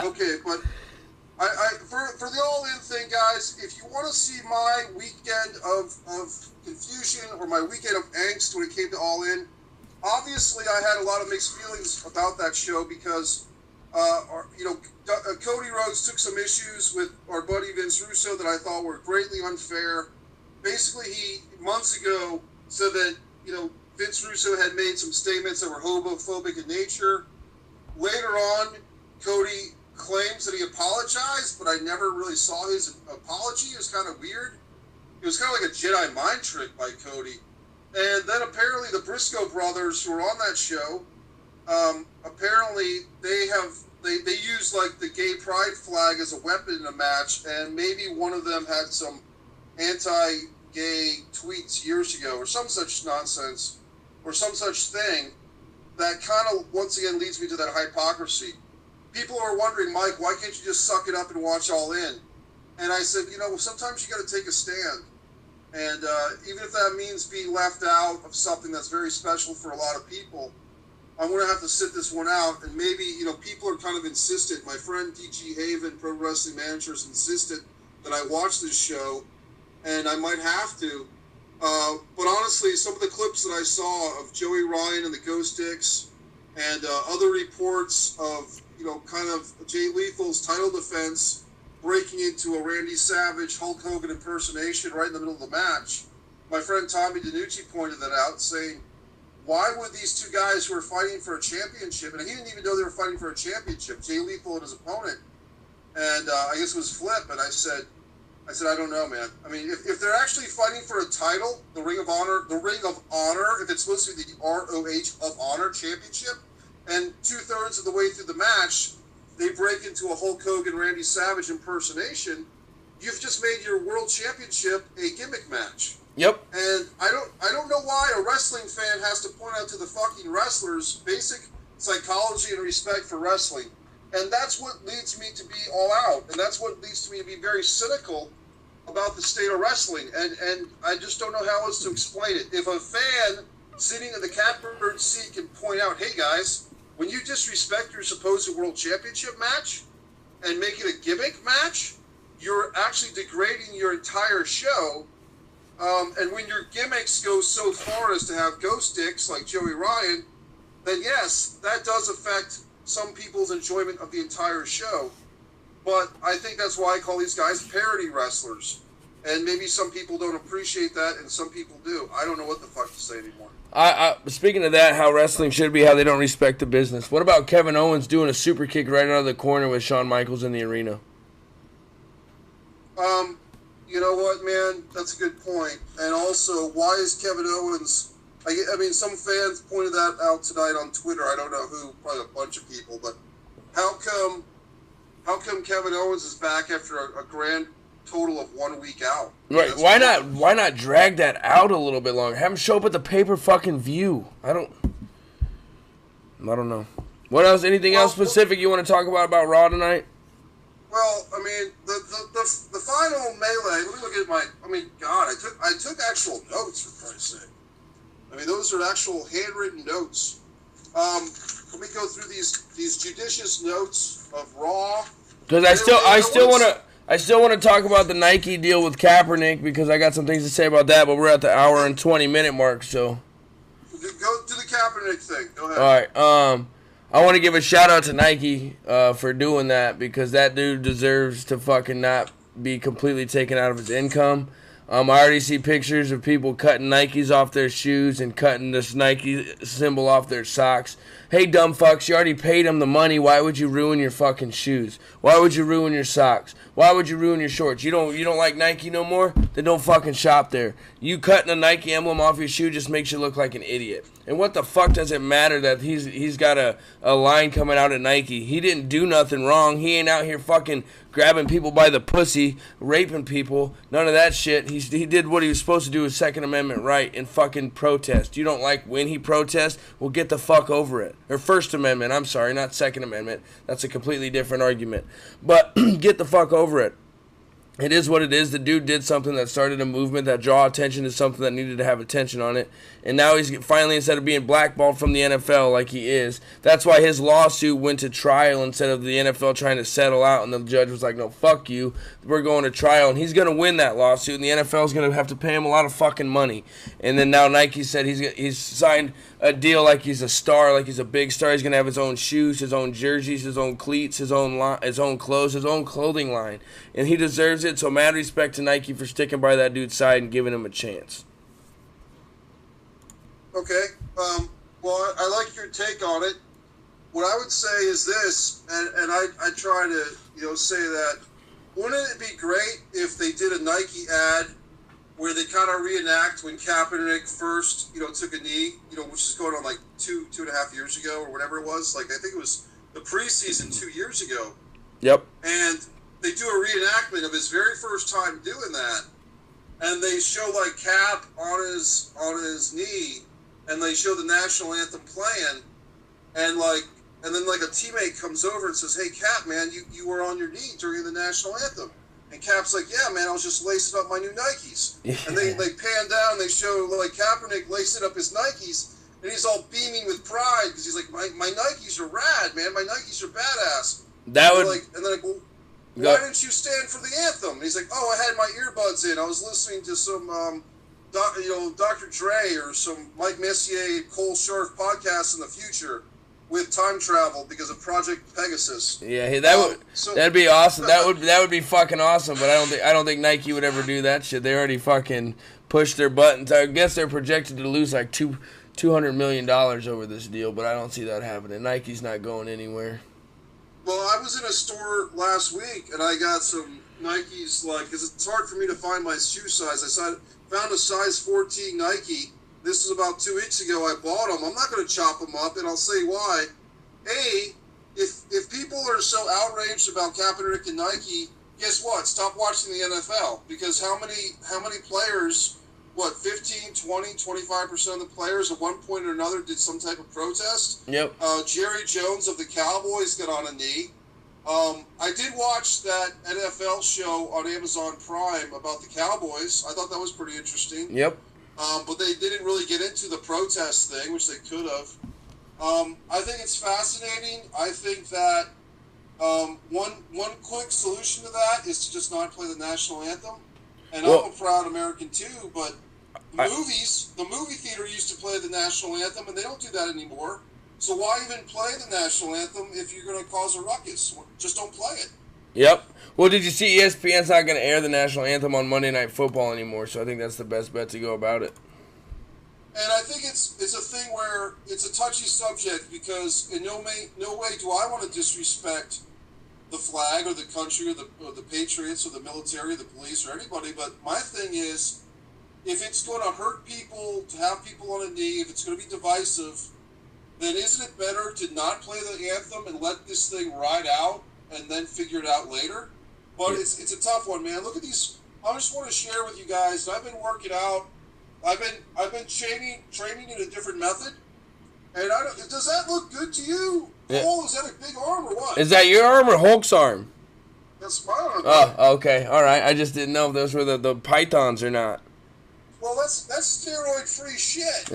Okay, but for the all-in thing, guys, if you want to see my weekend of confusion or my weekend of angst when it came to All In, obviously I had a lot of mixed feelings about that show because, Cody Rhodes took some issues with our buddy Vince Russo that I thought were greatly unfair. Basically, he months ago said that, Vince Russo had made some statements that were homophobic in nature. Later on, Cody claims that he apologized, but I never really saw his apology. It was kind of weird. It was kind of like a Jedi mind trick by Cody. And then apparently the Briscoe brothers who were on that show, apparently they used like the gay pride flag as a weapon in a match, and maybe one of them had some anti-gay tweets years ago or some such nonsense or some such thing that kind of once again leads me to that hypocrisy. People are wondering, Mike, why can't you just suck it up and watch All In? And I said, sometimes you got to take a stand. And even if that means being left out of something that's very special for a lot of people, I'm going to have to sit this one out. And maybe, people are kind of insistent. My friend DG Haven, Pro Wrestling Manager, has insisted that I watch this show, and I might have to. But honestly, some of the clips that I saw of Joey Ryan and the Ghost Dicks and other reports of, kind of Jay Lethal's title defense breaking into a Randy Savage, Hulk Hogan impersonation right in the middle of the match. My friend Tommy DiNucci pointed that out, saying, why would these two guys who are fighting for a championship, and he didn't even know they were fighting for a championship, Jay Lethal and his opponent, and I guess it was Flip, and I said, I don't know, man. I mean, if they're actually fighting for a title, the Ring of Honor, if it's supposed to be the ROH of Honor championship, and 2/3 of the way through the match, they break into a Hulk Hogan, Randy Savage impersonation, you've just made your world championship a gimmick match. Yep. And I don't know why a wrestling fan has to point out to the fucking wrestlers basic psychology and respect for wrestling. And that's what leads me to be all out. And that's what leads to me to be very cynical about the state of wrestling. And I just don't know how else to explain it. If a fan sitting in the catbird seat can point out, hey guys, when you disrespect your supposed world championship match and make it a gimmick match, you're actually degrading your entire show. And when your gimmicks go so far as to have ghost dicks like Joey Ryan, then yes, that does affect some people's enjoyment of the entire show. But I think that's why I call these guys parody wrestlers. And maybe some people don't appreciate that, and some people do. I don't know what the fuck to say anymore. Speaking of that, how wrestling should be, how they don't respect the business. What about Kevin Owens doing a super kick right out of the corner with Shawn Michaels in the arena? You know what, man? That's a good point. And also, why is Kevin Owens... I mean, some fans pointed that out tonight on Twitter. I don't know who, probably a bunch of people. But how come Kevin Owens is back after a grand total of 1 week out? Right? Why not drag that out a little bit longer? Have him show up at the pay-per-fucking-view. I don't know. What else? Anything else specific you want to talk about Raw tonight? Well, I mean, the final melee. Let me look at my. I mean, God, I took actual notes, for Christ's sake. I mean, those are actual handwritten notes. Let me go through these judicious notes of Raw. Because I still want to talk about the Nike deal with Kaepernick, because I got some things to say about that. But we're at the hour and 20-minute mark, so. Go do the Kaepernick thing. Go ahead. All right. I want to give a shout out to Nike for doing that, because that dude deserves to fucking not be completely taken out of his income. I already see pictures of people cutting Nikes off their shoes and cutting this Nike symbol off their socks. Hey, dumb fucks, you already paid them the money. Why would you ruin your fucking shoes? Why would you ruin your socks? Why would you ruin your shorts? You don't like Nike no more? Then don't fucking shop there. You cutting a Nike emblem off your shoe just makes you look like an idiot. And what the fuck does it matter that he's got a line coming out at Nike? He didn't do nothing wrong. He ain't out here fucking grabbing people by the pussy, raping people, none of that shit. He did what he was supposed to do, his Second Amendment right, and fucking protest. You don't like when he protests? Well, get the fuck over it. Or First Amendment, I'm sorry, not Second Amendment. That's a completely different argument. But get the fuck over it. It is what it is. The dude did something that started a movement that draw attention to something that needed to have attention on it. And now he's finally, instead of being blackballed from the NFL like he is, that's why his lawsuit went to trial instead of the NFL trying to settle out. And the judge was like, no, fuck you. We're going to trial. And he's going to win that lawsuit. And the NFL is going to have to pay him a lot of fucking money. And then now Nike said he's signed a deal like he's a star, like he's a big star. He's going to have his own shoes, his own jerseys, his own cleats, his own clothes, his own clothing line. And he deserves it. So mad respect to Nike for sticking by that dude's side and giving him a chance. Okay. Well, I like your take on it. What I would say is this, and I try to say that, wouldn't it be great if they did a Nike ad where they kind of reenact when Kaepernick first, took a knee, which is going on like two and a half years ago or whatever it was. Like, I think it was the preseason 2 years ago. Yep. And they do a reenactment of his very first time doing that. And they show like Cap on his knee, and they show the national anthem playing, and then a teammate comes over and says, "Hey Cap, man, you were on your knee during the national anthem." And Cap's like, "Yeah, man, I was just lacing up my new Nikes." And they pan down, and they show like Kaepernick lacing up his Nikes, and he's all beaming with pride because he's like, my Nikes are rad, man. My Nikes are badass. Why didn't you stand for the anthem? And he's like, "Oh, I had my earbuds in. I was listening to some Dr. Dre or some Mike Messier, Cole Sharp podcasts in the future with time travel because of Project Pegasus." Yeah, that'd be awesome. That would be fucking awesome. But I don't think Nike would ever do that shit. They already fucking pushed their buttons. I guess they're projected to lose like $200 million over this deal, but I don't see that happening. Nike's not going anywhere. Well, I was in a store last week and I got some Nikes, because it's hard for me to find my shoe size. I found a size 14 Nike. This was about 2 weeks ago. I bought them. I'm not going to chop them up, and I'll say why. A, if people are so outraged about Kaepernick and Nike guess what? Stop watching the NFL, because how many players, 15, 20, 25% of the players at one point or another did some type of protest? Yep. Jerry Jones of the Cowboys got on a knee. I did watch that NFL show on Amazon Prime about the Cowboys. I thought that was pretty interesting. Yep. But they didn't really get into the protest thing, which they could have. I think it's fascinating. I think that one quick solution to that is to just not play the national anthem. And I'm a proud American too, but the movie theater used to play the national anthem, and they don't do that anymore. So why even play the national anthem if you're going to cause a ruckus? Just don't play it. Yep. Well, did you see ESPN's not going to air the national anthem on Monday Night Football anymore? So I think that's the best bet to go about it. And I think it's a thing where it's a touchy subject, because in no way do I want to disrespect the flag or the country or the patriots or the military or the police or anybody. But my thing is, if it's going to hurt people to have people on a knee, if it's going to be divisive, then isn't it better to not play the anthem and let this thing ride out and then figure it out later? But it's a tough one, man. Look at these. I just want to share with you guys. I've been working out. I've been training in a different method. And does that look good to you? Yeah. Cole, is that a big arm or what? Is that your arm or Hulk's arm? That's my arm. Oh, okay. All right. I just didn't know if those were the pythons or not. Well, that's steroid-free shit.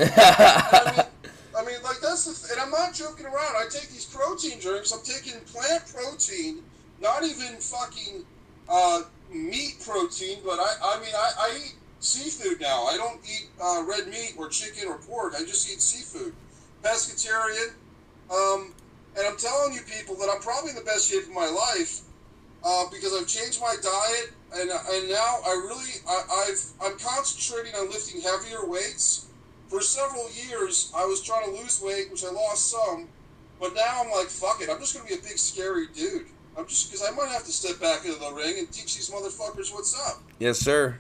I mean, like, that's and I'm not joking around. I take these protein drinks. I'm taking plant protein, not even fucking meat protein, but I eat seafood now. I don't eat red meat or chicken or pork. I just eat seafood. Pescatarian. And I'm telling you people that I'm probably in the best shape of my life because I've changed my diet, and now I'm concentrating on lifting heavier weights. For several years, I was trying to lose weight, which I lost some, but now I'm like, fuck it. I'm just going to be a big, scary dude. Because I might have to step back into the ring and teach these motherfuckers what's up. Yes, sir.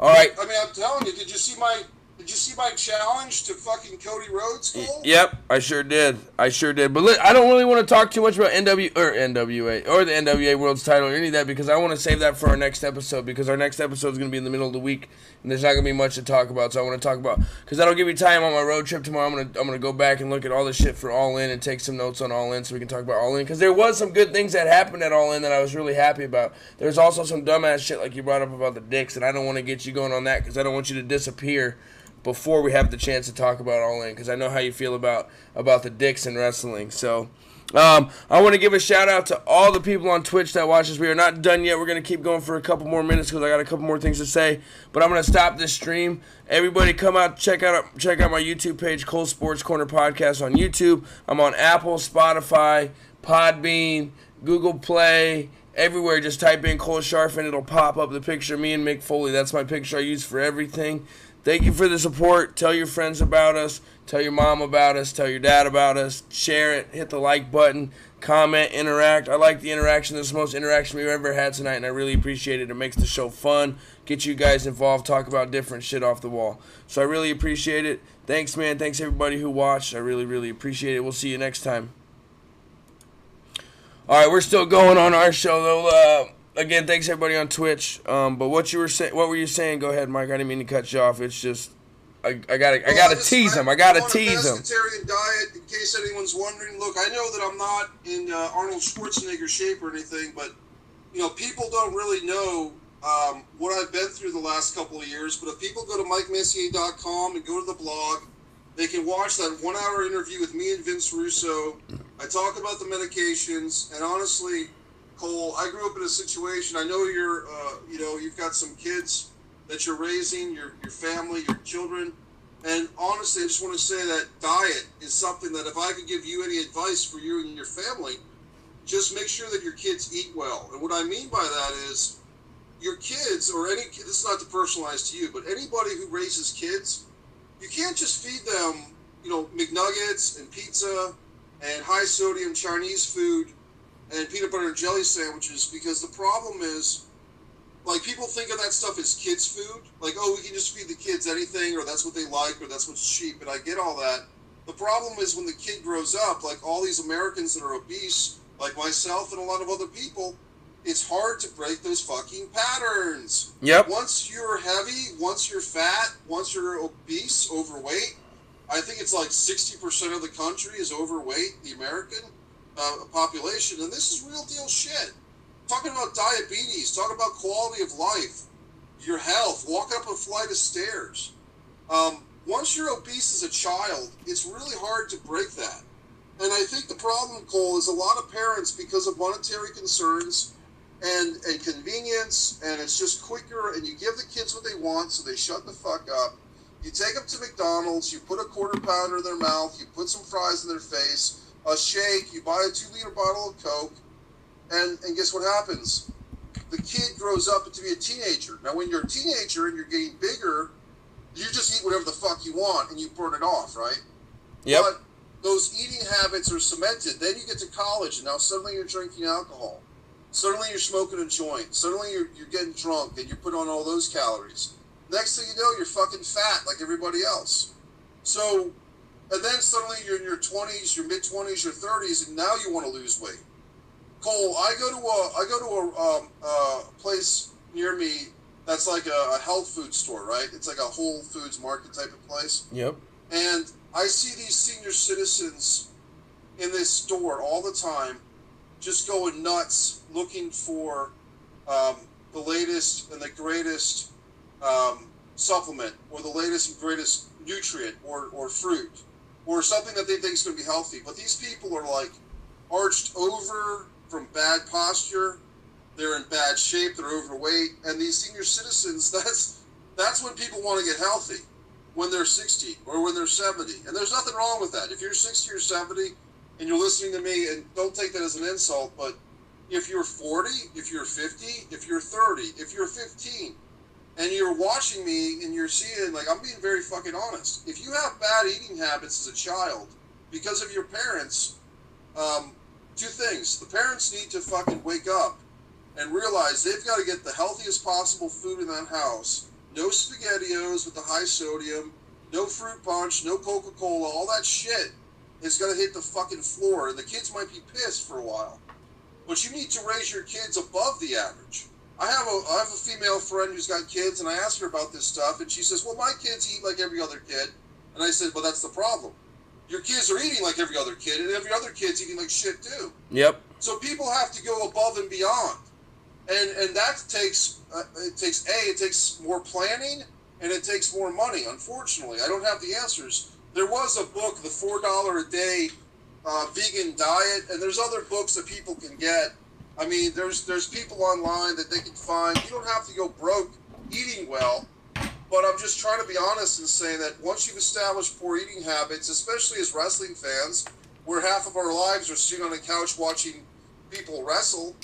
All right. I mean, I'm telling you, did you see my challenge to fucking Cody Rhodes, Cole? Yep, I sure did. But I don't really want to talk too much about NWA or the NWA World's title or any of that, because I want to save that for our next episode, because our next episode is going to be in the middle of the week, and there's not going to be much to talk about. So I want to talk about, because that'll give me time on my road trip tomorrow. I'm gonna go back and look at all the shit for All In and take some notes on All In so we can talk about All In, because there was some good things that happened at All In that I was really happy about. There's also some dumbass shit like you brought up about the dicks, and I don't want to get you going on that, because I don't want you to disappear before we have the chance to talk about All In, because I know how you feel about the dicks in wrestling. So I want to give a shout out to all the people on Twitch that watch us. We are not done yet. We're going to keep going for a couple more minutes because I got a couple more things to say. But I'm going to stop this stream. Everybody come out, check out my YouTube page, Cole Sports Corner Podcast on YouTube. I'm on Apple, Spotify, Podbean, Google Play, everywhere. Just type in Cole Sharfin. It'll pop up the picture of me and Mick Foley. That's my picture I use for everything. Thank you for the support. Tell your friends about us. Tell your mom about us. Tell your dad about us. Share it. Hit the like button. Comment. Interact. I like the interaction. This is the most interaction we've ever had tonight, and I really appreciate it. It makes the show fun. Get you guys involved. Talk about different shit off the wall. So I really appreciate it. Thanks, man. Thanks, everybody who watched. I really, really appreciate it. We'll see you next time. All right, we're still going on our show, though. Again, thanks everybody on Twitch. But what were you saying? Go ahead, Mike. I didn't mean to cut you off. It's just I gotta tease him. I gotta tease him. Pescatarian diet, in case anyone's wondering. Look, I know that I'm not in Arnold Schwarzenegger shape or anything, but people don't really know what I've been through the last couple of years. But if people go to MikeMessier.com and go to the blog, they can watch that 1-hour interview with me and Vince Russo. I talk about the medications, and honestly, Cole, I grew up in a situation. I know you've got some kids that you're raising, your family, your children, and honestly, I just want to say that diet is something that if I could give you any advice for you and your family, just make sure that your kids eat well. And what I mean by that is your kids, or this is not to personalize to you, but anybody who raises kids, you can't just feed them, McNuggets and pizza and high sodium Chinese food and peanut butter and jelly sandwiches, because the problem is, like, people think of that stuff as kids' food. Like, oh, we can just feed the kids anything, or that's what they like, or that's what's cheap, and I get all that. The problem is when the kid grows up, like all these Americans that are obese, like myself and a lot of other people, it's hard to break those fucking patterns. Yep. Once you're heavy, once you're fat, once you're obese, overweight, I think it's like 60% of the country is overweight, the American population, and this is real deal shit. Talking about diabetes, talking about quality of life, your health, walking up a flight of stairs. Once you're obese as a child, it's really hard to break that. And I think the problem, Cole, is a lot of parents, because of monetary concerns and convenience, and it's just quicker, and you give the kids what they want, so they shut the fuck up. You take them to McDonald's, you put a quarter pounder in their mouth, you put some fries in their face, a shake, you buy a 2-liter bottle of Coke, and guess what happens? The kid grows up to be a teenager. Now, when you're a teenager and you're getting bigger, you just eat whatever the fuck you want and you burn it off, right? Yep. But those eating habits are cemented. Then you get to college, and now suddenly you're drinking alcohol. Suddenly you're smoking a joint. Suddenly you're getting drunk, and you put on all those calories. Next thing you know, you're fucking fat like everybody else. So, and then suddenly you're in your 20s, your mid-20s, your 30s, and now you want to lose weight. Cole, I go to a place near me that's like a health food store, right? It's like a Whole Foods market type of place. Yep. And I see these senior citizens in this store all the time just going nuts looking for the latest and the greatest supplement, or the latest and greatest nutrient, or fruit, or something that they think is going to be healthy. But these people are like arched over from bad posture. They're in bad shape. They're overweight. And these senior citizens, that's when people want to get healthy, when they're 60 or when they're 70. And there's nothing wrong with that. If you're 60 or 70 and you're listening to me, and don't take that as an insult, but if you're 40, if you're 50, if you're 30, if you're 15, and you're watching me and you're seeing, like, I'm being very fucking honest. If you have bad eating habits as a child because of your parents, two things. The parents need to fucking wake up and realize they've got to get the healthiest possible food in that house. No SpaghettiOs with the high sodium, no fruit punch, no Coca-Cola, all that shit is going to hit the fucking floor, and the kids might be pissed for a while. But you need to raise your kids above the average. I have a female friend who's got kids, and I asked her about this stuff, and she says, well, my kids eat like every other kid. And I said, well, that's the problem. Your kids are eating like every other kid, and every other kid's eating like shit too. Yep. So people have to go above and beyond. And that takes, it takes more planning, and it takes more money. Unfortunately, I don't have the answers. There was a book, The $4 a Day Vegan Diet, and there's other books that people can get. I mean, there's people online that they can find. You don't have to go broke eating well, but I'm just trying to be honest and say that once you've established poor eating habits, especially as wrestling fans, where half of our lives are sitting on a couch watching people wrestle,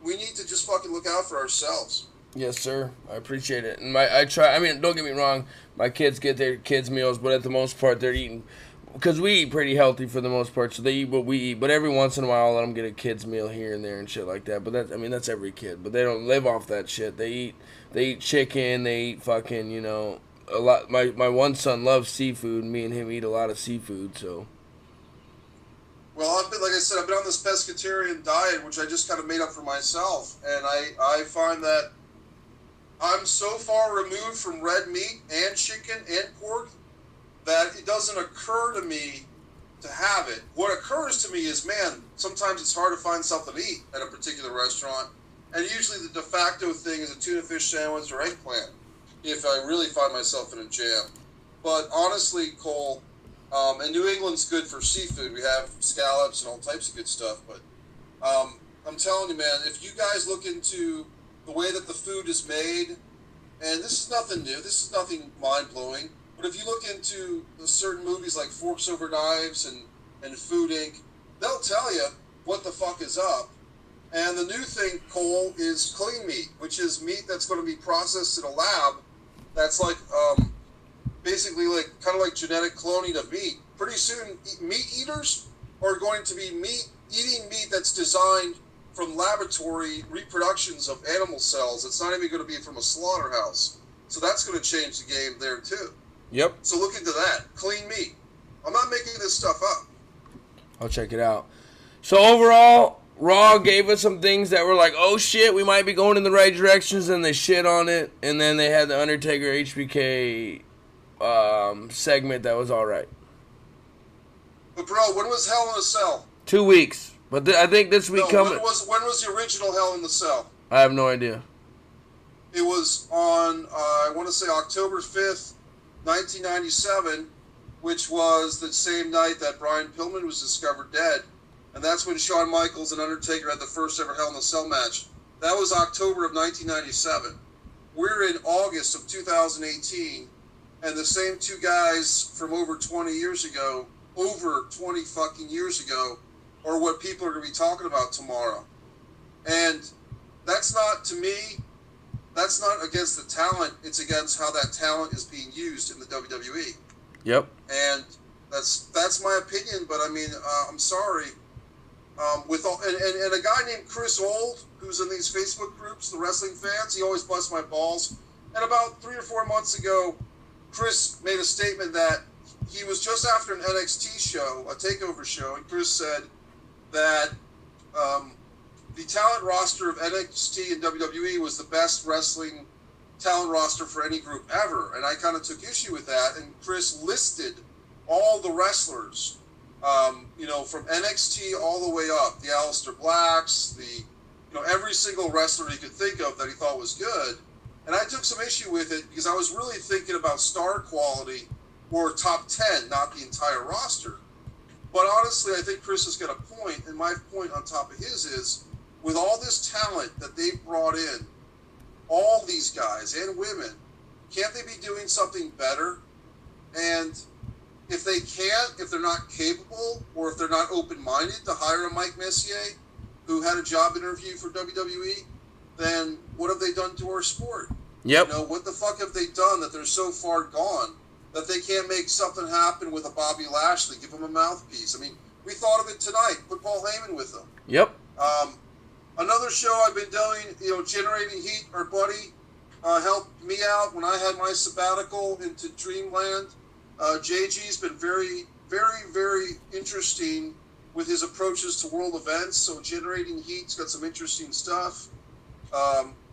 we need to just fucking look out for ourselves. Yes, sir. I appreciate it. And I try. I mean, don't get me wrong. My kids get their kids' meals, but at the most part, they're eating, because we eat pretty healthy for the most part. So they eat what we eat. But every once in a while, I'll let them get a kid's meal here and there and shit like that. But that's every kid. But they don't live off that shit. They eat chicken. They eat fucking, a lot. My one son loves seafood. Me and him eat a lot of seafood. So. Well, like I said, I've been on this pescatarian diet, which I just kind of made up for myself, and I find that I'm so far removed from red meat and chicken and pork that it doesn't occur to me to have it. What occurs to me is, man, sometimes it's hard to find something to eat at a particular restaurant, and usually the de facto thing is a tuna fish sandwich or eggplant, if I really find myself in a jam. But honestly, Cole, and New England's good for seafood. We have scallops and all types of good stuff. But I'm telling you, man, if you guys look into the way that the food is made, and this is nothing new, this is nothing mind-blowing, but if you look into certain movies like Forks Over Knives and Food Inc., they'll tell you what the fuck is up. And the new thing, Cole, is clean meat, which is meat that's going to be processed in a lab that's like... basically kind of like genetic cloning of meat. Pretty soon, meat eaters are going to be eating meat that's designed from laboratory reproductions of animal cells. It's not even going to be from a slaughterhouse. So that's going to change the game there too. Yep. So look into that. Clean meat. I'm not making this stuff up. I'll check it out. So overall, Raw gave us some things that were like, oh shit, we might be going in the right directions, and they shit on it. And then they had the Undertaker HBK segment that was all right. But bro, when was Hell in a Cell? 2 weeks, but I think this week coming. When was the original Hell in the Cell? I have no idea. It was on I want to say October 5th, 1997, which was the same night that Brian Pillman was discovered dead, and that's when Shawn Michaels and Undertaker had the first ever Hell in a Cell match. That was October of 1997. We're in August of 2018, and the same two guys from over 20 years ago, over 20 fucking years ago, are what people are going to be talking about tomorrow. And that's not, to me, that's not against the talent. It's against how that talent is being used in the WWE. Yep. And that's my opinion. But I mean, I'm sorry. With all, and a guy named Chris Old, who's in these Facebook groups, the wrestling fans, he always busts my balls. And about 3 or 4 months ago, Chris made a statement that he was just after an NXT show, a takeover show, and Chris said that the talent roster of NXT and WWE was the best wrestling talent roster for any group ever. And I kind of took issue with that. And Chris listed all the wrestlers, from NXT all the way up, the Aleister Blacks, every single wrestler he could think of that he thought was good. And I took some issue with it because I was really thinking about star quality or top 10, not the entire roster. But honestly, I think Chris has got a point, and my point on top of his is, with all this talent that they've brought in, all these guys and women, can't they be doing something better? And if they can't, if they're not capable, or if they're not open-minded to hire a Mike Messier, who had a job interview for WWE, then what have they done to our sport? Yep. What the fuck have they done that they're so far gone that they can't make something happen with a Bobby Lashley, give him a mouthpiece? I mean, we thought of it tonight. Put Paul Heyman with them. Yep. Another show I've been doing, Generating Heat, our buddy, helped me out when I had my sabbatical into Dreamland. JG's been very, very, very interesting with his approaches to world events. So Generating Heat's got some interesting stuff.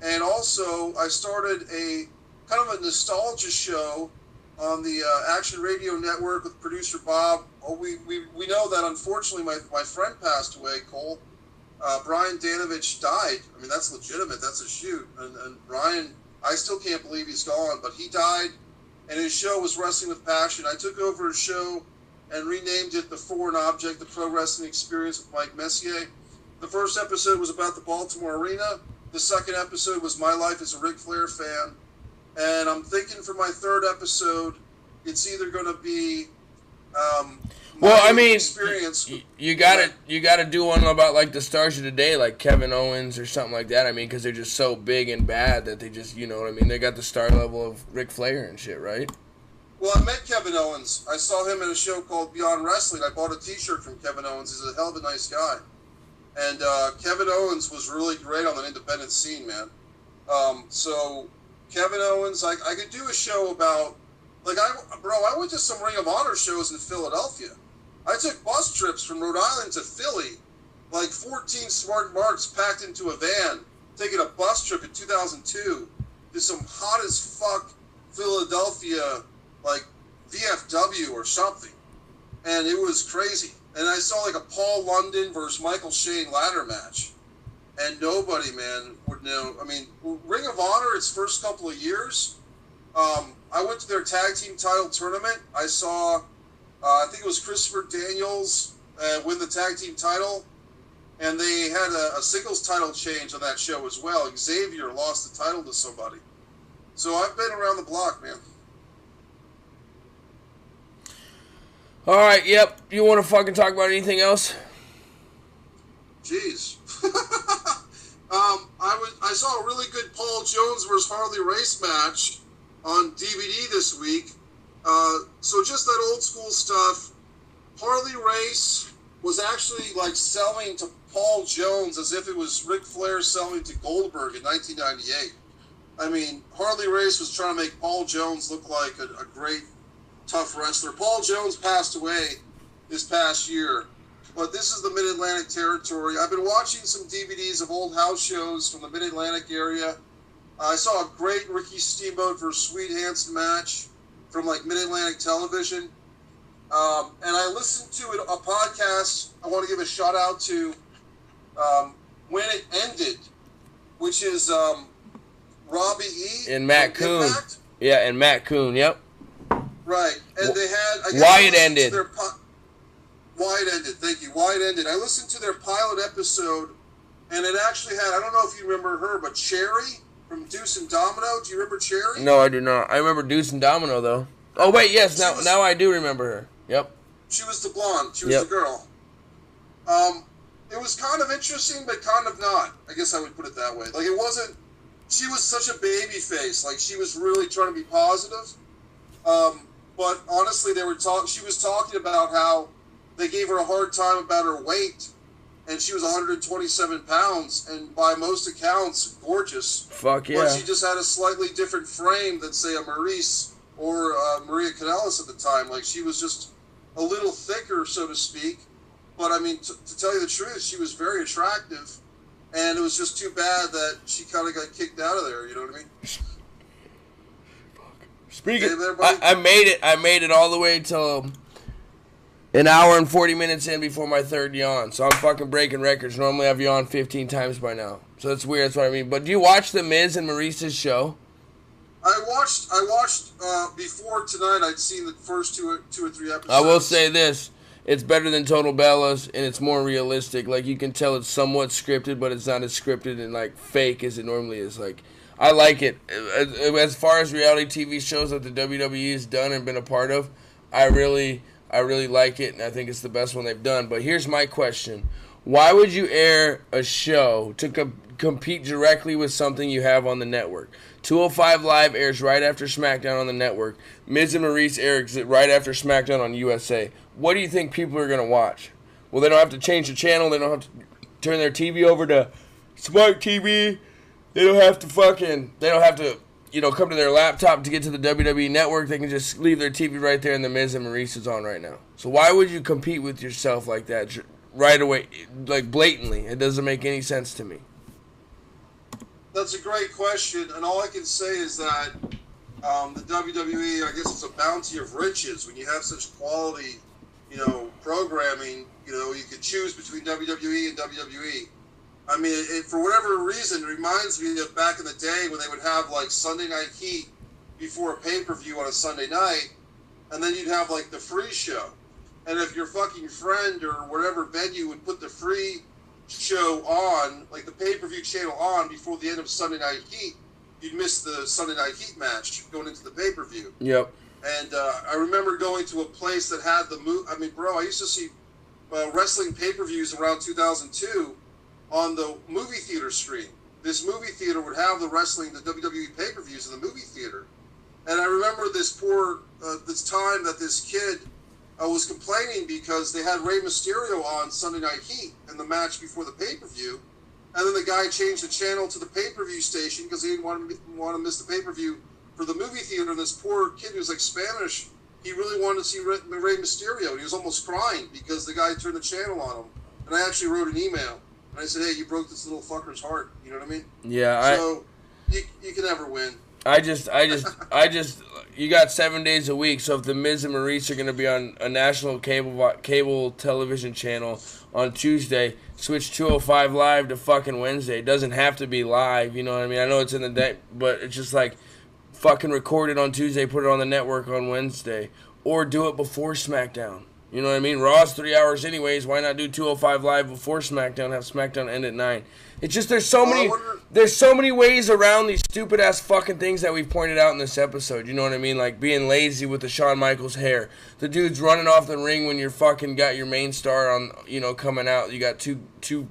And also, I started a kind of a nostalgia show on the Action Radio Network with producer Bob. We know that unfortunately my friend passed away, Cole. Brian Danovich died. I mean, that's legitimate. That's a shoot. And Brian, I still can't believe he's gone, but he died, and his show was Wrestling with Passion. I took over his show and renamed it The Foreign Object, The Pro Wrestling Experience with Mike Messier. The first episode was about the Baltimore Arena. The second episode was my life as a Ric Flair fan. And I'm thinking for my third episode, it's either going to be experience. You gotta do one about like the stars of the day, like Kevin Owens or something like that. I mean, because they're just so big and bad that they just, they got the star level of Ric Flair and shit, right? Well, I met Kevin Owens. I saw him in a show called Beyond Wrestling. I bought a T-shirt from Kevin Owens. He's a hell of a nice guy. And Kevin Owens was really great on the independent scene, man. So Kevin Owens, I could do a show about, I went to some Ring of Honor shows in Philadelphia. I took bus trips from Rhode Island to Philly, like 14 smart marks packed into a van, taking a bus trip in 2002 to some hot as fuck Philadelphia, like VFW or something. And it was crazy. And I saw like a Paul London versus Michael Shane ladder match. And nobody, man, would know. I mean, Ring of Honor, its first couple of years, I went to their tag team title tournament. I saw, I think it was Christopher Daniels win the tag team title. And they had a singles title change on that show as well. Xavier lost the title to somebody. So I've been around the block, man. All right, yep. You want to fucking talk about anything else? Jeez. I saw a really good Paul Jones versus Harley Race match on DVD this week. So just that old school stuff. Harley Race was actually like selling to Paul Jones as if it was Ric Flair selling to Goldberg in 1998. I mean, Harley Race was trying to make Paul Jones look like a great, tough wrestler. Paul Jones passed away this past year. but this is the Mid-Atlantic territory. I've been watching some DVDs of old house shows from the Mid-Atlantic area. I saw a great Ricky Steamboat versus Sweet Hansen match from like Mid-Atlantic Television. And I listened to a podcast. I want to give a shout out to When It Ended, which is Robbie E. And Matt Coon. Impact. Yeah, and Matt Coon, yep. Right. And they had... Why It Ended. Why It Ended. Thank you. Why It Ended. I listened to their pilot episode, and it actually had... I don't know if you remember her, but Cherry from Deuce and Domino. Do you remember Cherry? No, I do not. I remember Deuce and Domino, though. Oh, wait, yes. Now I do remember her. Yep. She was the blonde. She was the girl. It was kind of interesting, but kind of not. I guess I would put it that way. Like, it wasn't... She was such a baby face. Like, she was really trying to be positive. But honestly, she was talking about how they gave her a hard time about her weight, and she was 127 pounds, and by most accounts, gorgeous. Fuck yeah. But she just had a slightly different frame than, say, a Maurice or Maria Kanellis at the time. Like, she was just a little thicker, so to speak. But, I mean, to tell you the truth, she was very attractive, and it was just too bad that she kind of got kicked out of there, you know what I mean? Speaking, I made it all the way till an hour and 40 minutes in before my third yawn. So I'm fucking breaking records. Normally I've yawned 15 times by now. So that's weird. That's what I mean. But do you watch the Miz and Maurice's show? I watched before tonight. I'd seen the first two or three episodes. I will say this. It's better than Total Bellas, and it's more realistic. Like, you can tell it's somewhat scripted, but it's not as scripted and, like, fake as it normally is. Like, I like it. As far as reality TV shows that the WWE has done and been a part of, I really like it, and I think it's the best one they've done. But here's my question. Why would you air a show to compete directly with something you have on the network? 205 Live airs right after SmackDown on the network. Miz and Maurice airs right after SmackDown on USA. What do you think people are going to watch? Well, they don't have to change the channel. They don't have to turn their TV over to Smart TV. They don't have to, come to their laptop to get to the WWE Network. They can just leave their TV right there, and the Miz and Maurice is on right now. So why would you compete with yourself like that right away, like blatantly? It doesn't make any sense to me. That's a great question, and all I can say is that the WWE, I guess it's a bounty of riches. When you have such quality, programming, you could choose between WWE and WWE. I mean, for whatever reason, it reminds me of back in the day when they would have, like, Sunday Night Heat before a pay-per-view on a Sunday night, and then you'd have, like, the free show. And if your fucking friend or whatever venue would put the free show on, like the pay-per-view channel on before the end of Sunday Night Heat, you'd miss the Sunday Night Heat match going into the pay-per-view. Yep. And I remember going to a place that had I used to see wrestling pay-per-views around 2002 on the movie theater screen. This movie theater would have the WWE pay-per-views in the movie theater. And I remember this time that this kid was complaining because they had Rey Mysterio on Sunday Night Heat in the match before the pay-per-view. And then the guy changed the channel to the pay-per-view station because he didn't want to miss the pay-per-view for the movie theater. And this poor kid who was like Spanish, he really wanted to see Rey Mysterio. And he was almost crying because the guy turned the channel on him. And I actually wrote an email. And I said, hey, you broke this little fucker's heart. You know what I mean? Yeah. So you can never win. You got 7 days a week. So if the Miz and Maurice are going to be on a national cable television channel on Tuesday, switch 205 Live to fucking Wednesday. It doesn't have to be live. You know what I mean? I know it's in the day, but it's just like fucking record it on Tuesday, put it on the network on Wednesday, or do it before SmackDown. You know what I mean? Raw's 3 hours anyways. Why not do 205 Live before SmackDown? Have SmackDown end at 9. It's just there's so many ways around these stupid ass fucking things that we've pointed out in this episode. You know what I mean? Like being lazy with the Shawn Michaels hair. The dude's running off the ring when you're fucking got your main star on, coming out. You got two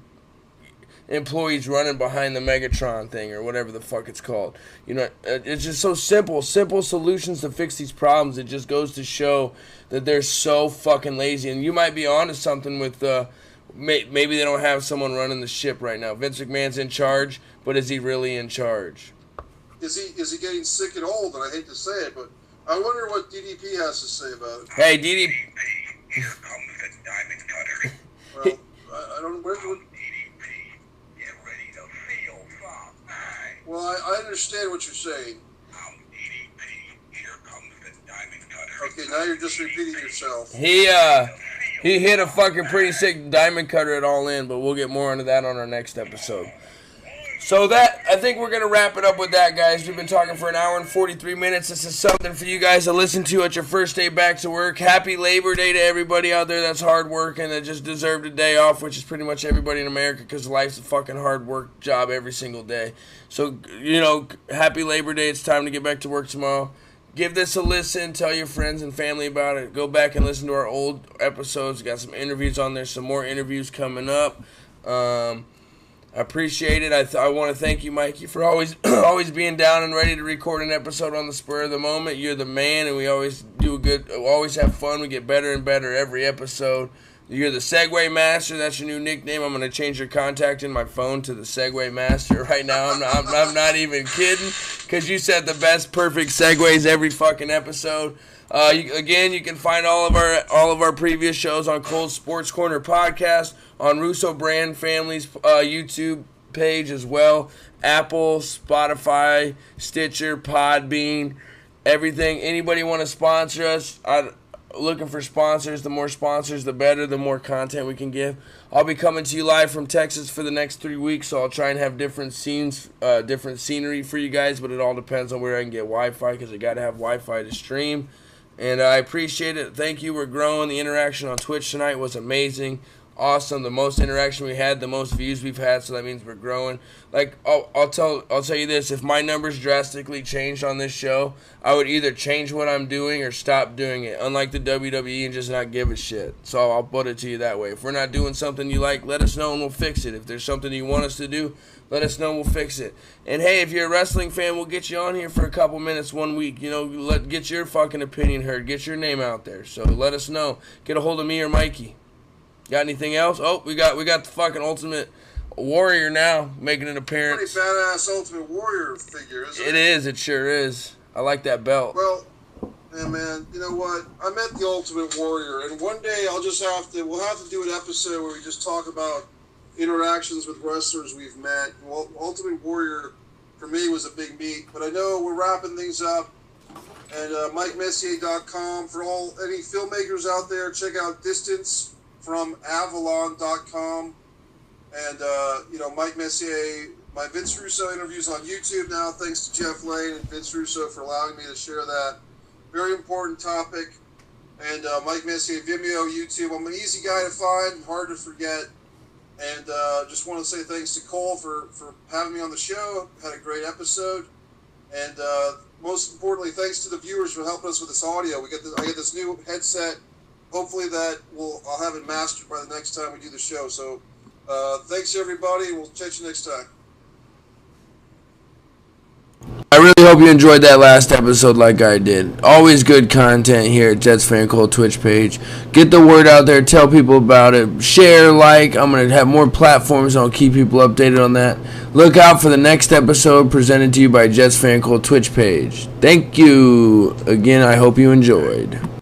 employees running behind the Megatron thing or whatever the fuck it's called. It's just so simple solutions to fix these problems. It just goes to show that they're so fucking lazy. And you might be onto something with maybe they don't have someone running the ship right now. Vince McMahon's in charge, but is he really in charge? Is he getting sick and old? And I hate to say it, but I wonder what DDP has to say about it. Hey, DDP. Here comes the diamond cutter. Well, I don't. Well, I understand what you're saying. Okay, now you're just repeating yourself. He hit a fucking pretty sick diamond cutter at All In, but we'll get more into that on our next episode. So I think we're going to wrap it up with that, guys. We've been talking for an hour and 43 minutes. This is something for you guys to listen to at your first day back to work. Happy Labor Day to everybody out there that's hard working, that just deserved a day off, which is pretty much everybody in America, because life's a fucking hard work job every single day. So, happy Labor Day. It's time to get back to work tomorrow. Give this a listen. Tell your friends and family about it. Go back and listen to our old episodes. Got some interviews on there. Some more interviews coming up. I appreciate it. I want to thank you, Mikey, for always being down and ready to record an episode on the spur of the moment. You're the man, and we always always have fun. We get better and better every episode. You're the Segway Master. That's your new nickname. I'm going to change your contact in my phone to the Segway Master right now. I'm not even kidding, because you said the best perfect segues every fucking episode. You can find all of our previous shows on Cole's Sports Corner podcast, on Russo Brand Family's YouTube page as well, Apple, Spotify, Stitcher, Podbean, everything. Anybody want to sponsor us? Looking for sponsors. The more sponsors, the better. The more content we can give. I'll be coming to you live from Texas for the next 3 weeks, so I'll try and have different scenes, different scenery for you guys, but it all depends on where I can get Wi-Fi, because I got to have Wi-Fi to stream. And I appreciate it. Thank you. We're growing. The interaction on Twitch tonight was amazing. Awesome. The most interaction we had, the most views we've had, so that means we're growing. Like, I'll tell you this. If my numbers drastically changed on this show, I would either change what I'm doing or stop doing it, unlike the WWE, and just not give a shit. So I'll put it to you that way. If we're not doing something you like, let us know and we'll fix it. If there's something you want us to do, let us know and we'll fix it. And hey, if you're a wrestling fan, we'll get you on here for a couple minutes 1 week. Get your fucking opinion heard. Get your name out there. So let us know. Get a hold of me or Mikey. Got anything else? Oh, we got the fucking Ultimate Warrior now making an appearance. Pretty badass Ultimate Warrior figure, isn't it? It is. It sure is. I like that belt. Well, yeah, man. You know what? I met the Ultimate Warrior, and one day we'll have to do an episode where we just talk about interactions with wrestlers we've met. Well, Ultimate Warrior for me was a big meet, but I know we're wrapping things up. And MikeMessier.com for any filmmakers out there. Check out Distance from Avalon.com, and Mike Messier, my Vince Russo interviews on YouTube now, thanks to Jeff Lane and Vince Russo for allowing me to share that. Very important topic. And Mike Messier, Vimeo, YouTube. I'm an easy guy to find, hard to forget. And just want to say thanks to Cole for having me on the show. Had a great episode. And most importantly, thanks to the viewers for helping us with this audio. I get this new headset. Hopefully I'll have it mastered by the next time we do the show. So thanks everybody. We'll catch you next time. I really hope you enjoyed that last episode like I did. Always good content here at Jets Fan Cole Twitch page. Get the word out there. Tell people about it. Share, like. I'm going to have more platforms, and I'll keep people updated on that. Look out for the next episode presented to you by Jets Fan Cole Twitch page. Thank you. Again, I hope you enjoyed.